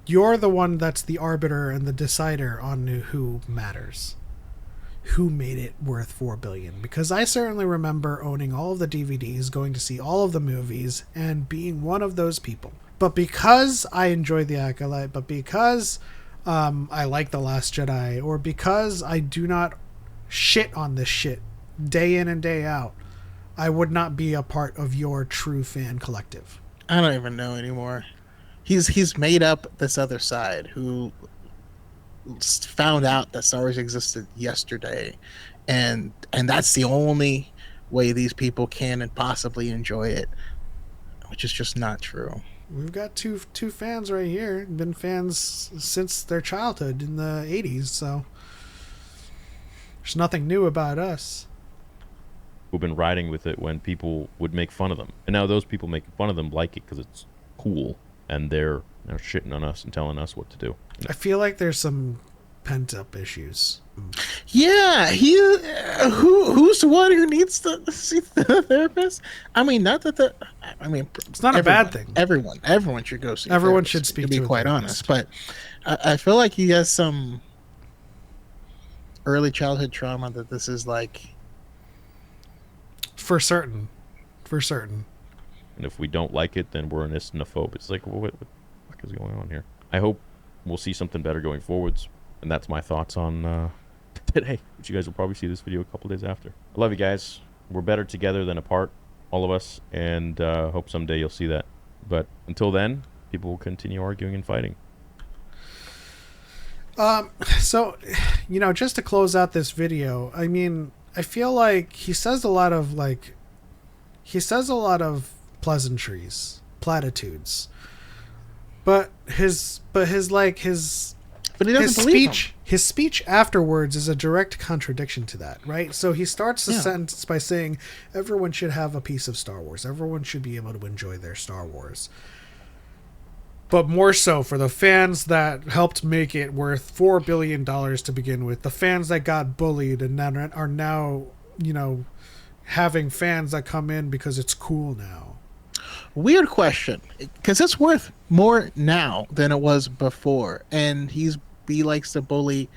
you're the one that's the arbiter and the decider on who matters. Who made it worth $4 billion? Because I certainly remember owning all of the DVDs, going to see all of the movies, and being one of those people. But because I enjoyed The Acolyte, but because I like The Last Jedi, or because I do not shit on this shit day in and day out, I would not be a part of your true fan collective. I don't even know anymore. He's made up this other side who found out that Star Wars existed yesterday, and that's the only way these people can and possibly enjoy it, which is just not true. We've got two fans right here. Been fans since their childhood in the 80s, so there's nothing new about us. Who've been riding with it when people would make fun of them. And now those people making fun of them like it because it's cool, and they're shitting on us and telling us what to do. I feel like there's some pent-up issues. Yeah, who's the one who needs to see the therapist? I mean, not that it's not a bad thing. Everyone should go see. Everyone should speak. To be quite honest, but I feel like he has some early childhood trauma that this is like. For certain. And if we don't like it, then we're an islamophobe. It's like, well, what the fuck is going on here? I hope we'll see something better going forwards. And that's my thoughts on today, which you guys will probably see this video a couple days after. I love you guys. We're better together than apart, all of us, and hope someday you'll see that. But until then, people will continue arguing and fighting. So, just to close out this video, I mean, I feel like he says a lot of pleasantries, platitudes, but his speech afterwards is a direct contradiction to that, right? So he starts the sentence by saying everyone should have a piece of Star Wars. Everyone should be able to enjoy their Star Wars. But more so for the fans that helped make it worth $4 billion to begin with, the fans that got bullied and are now, having fans that come in because it's cool now. Weird question, because it's worth more now than it was before, and he likes to bully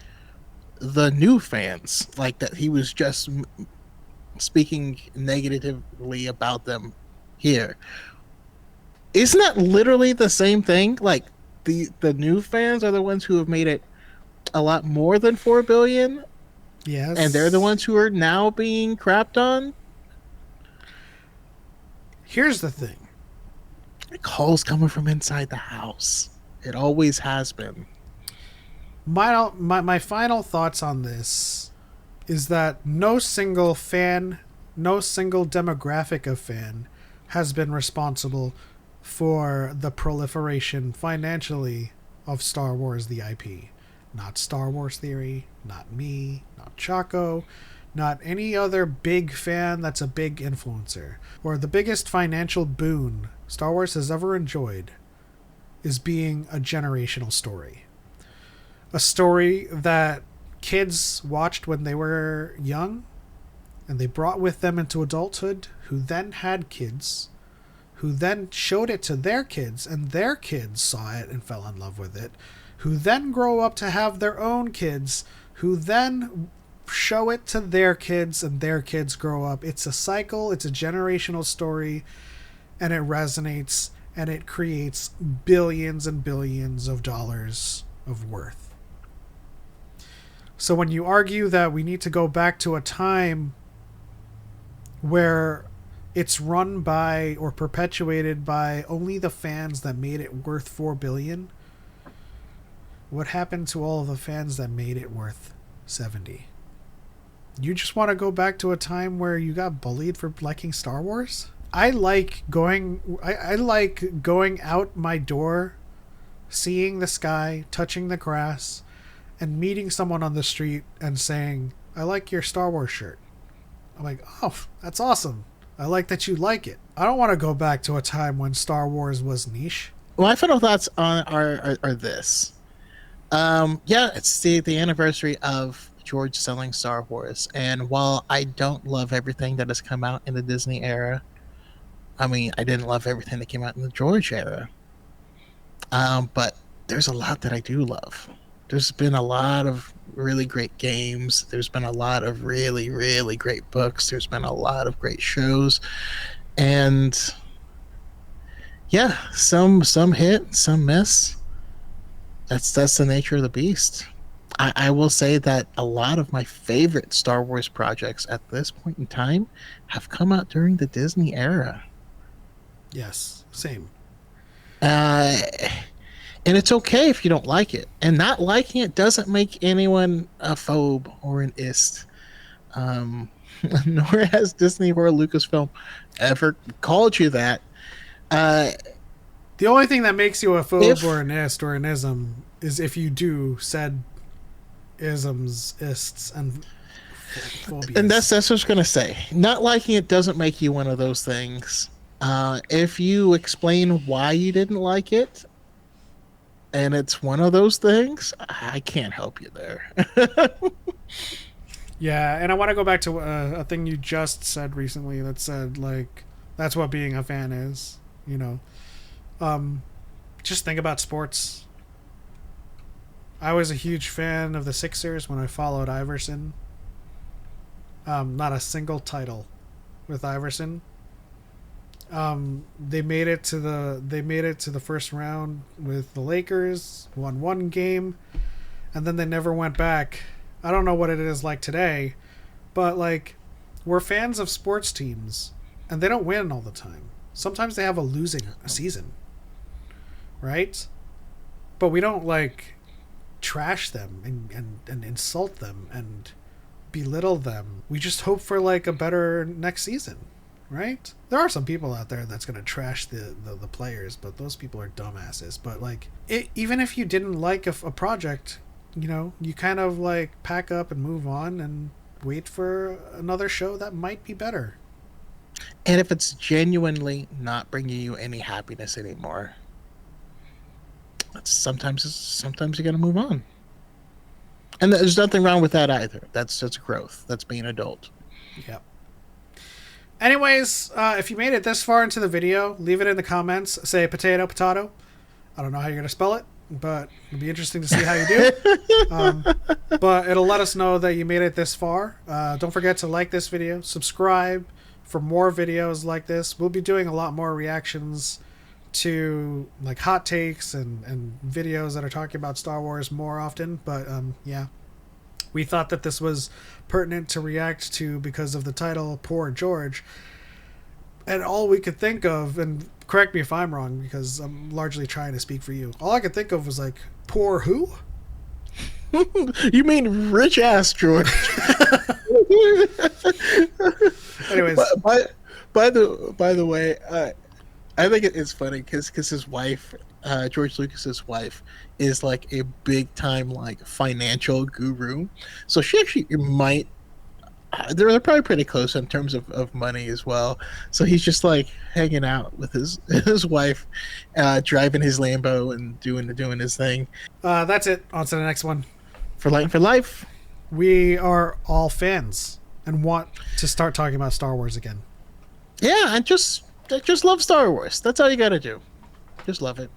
the new fans, like that he was just speaking negatively about them here. Isn't that literally the same thing? Like the new fans are the ones who have made it a lot more than 4 billion. Yes. And they're the ones who are now being crapped on. Here's the thing. The call's coming from inside the house. It always has been. My final thoughts on this is that no single demographic of fan has been responsible for the proliferation financially of Star Wars, the IP. Not Star Wars Theory, not me, not Choco, not any other big fan that's a big influencer. Or the biggest financial boon Star Wars has ever enjoyed is being a generational story. A story that kids watched when they were young, and they brought with them into adulthood, who then had kids, who then showed it to their kids, and their kids saw it and fell in love with it, who then grow up to have their own kids, who then show it to their kids, and their kids grow up. It's a cycle, it's a generational story, and it resonates, and it creates billions and billions of dollars of worth. So when you argue that we need to go back to a time where it's run by or perpetuated by only the fans that made it worth 4 billion, what happened to all of the fans that made it worth 70? You just want to go back to a time where you got bullied for liking Star Wars? I like going out my door, seeing the sky, touching the grass, and meeting someone on the street and saying, "I like your Star Wars shirt." I'm like, "Oh, that's awesome. I like that you like it." I don't want to go back to a time when Star Wars was niche. My final thoughts on are this. It's the anniversary of George selling Star Wars, and while I don't love everything that has come out in the Disney era, I mean, I didn't love everything that came out in the George era, but there's a lot that I do love. There's been a lot of really great games. There's been a lot of really, really great books. There's been a lot of great shows. And yeah, some hit, some miss. That's the nature of the beast. I will say that a lot of my favorite Star Wars projects at this point in time have come out during the Disney era. Yes, same. And And it's okay if you don't like it. And not liking it doesn't make anyone a phobe or an ist. Nor has Disney or Lucasfilm ever called you that. The only thing that makes you a phobe or an ist or an ism is if you do said isms, ists, and phobias. And that's what I was going to say. Not liking it doesn't make you one of those things. If you explain why you didn't like it, and it's one of those things, I can't help you there. Yeah, and I want to go back to a thing you just said recently that said, like, that's what being a fan is, you know. Just think about sports. I was a huge fan of the Sixers when I followed Iverson. Not a single title with Iverson. They made it to the first round with the Lakers, won one game, and then they never went back. I don't know what it is like today, but like, we're fans of sports teams, and they don't win all the time. Sometimes they have a losing season, right? But we don't like trash them and insult them and belittle them. We just hope for like a better next season. Right? There are some people out there that's going to trash the players, but those people are dumbasses. But like, even if you didn't like a project, you know, you kind of like pack up and move on and wait for another show that might be better. And if it's genuinely not bringing you any happiness anymore, sometimes you got to move on. And there's nothing wrong with that either. That's growth. That's being an adult. Yep. Anyways, if you made it this far into the video, leave it in the comments. Say potato. I don't know how you're going to spell it, but it'll be interesting to see how you do. But it'll let us know that you made it this far. Don't forget to like this video, subscribe for more videos like this. We'll be doing a lot more reactions to like hot takes and videos that are talking about Star Wars more often. But yeah. We thought that this was pertinent to react to because of the title, Poor George. And all we could think of, and correct me if I'm wrong, because I'm largely trying to speak for you. All I could think of was like, poor who? You mean rich ass George? Anyways. By the way, I think it's funny because his wife, George Lucas's wife, is like a big time like financial guru. So she actually might. They're probably pretty close in terms of money as well. So he's just like hanging out with his wife, driving his Lambo and doing his thing. That's it. On to the next one. For life. We are all fans and want to start talking about Star Wars again. Yeah, and just love Star Wars. That's all you got to do. Just love it.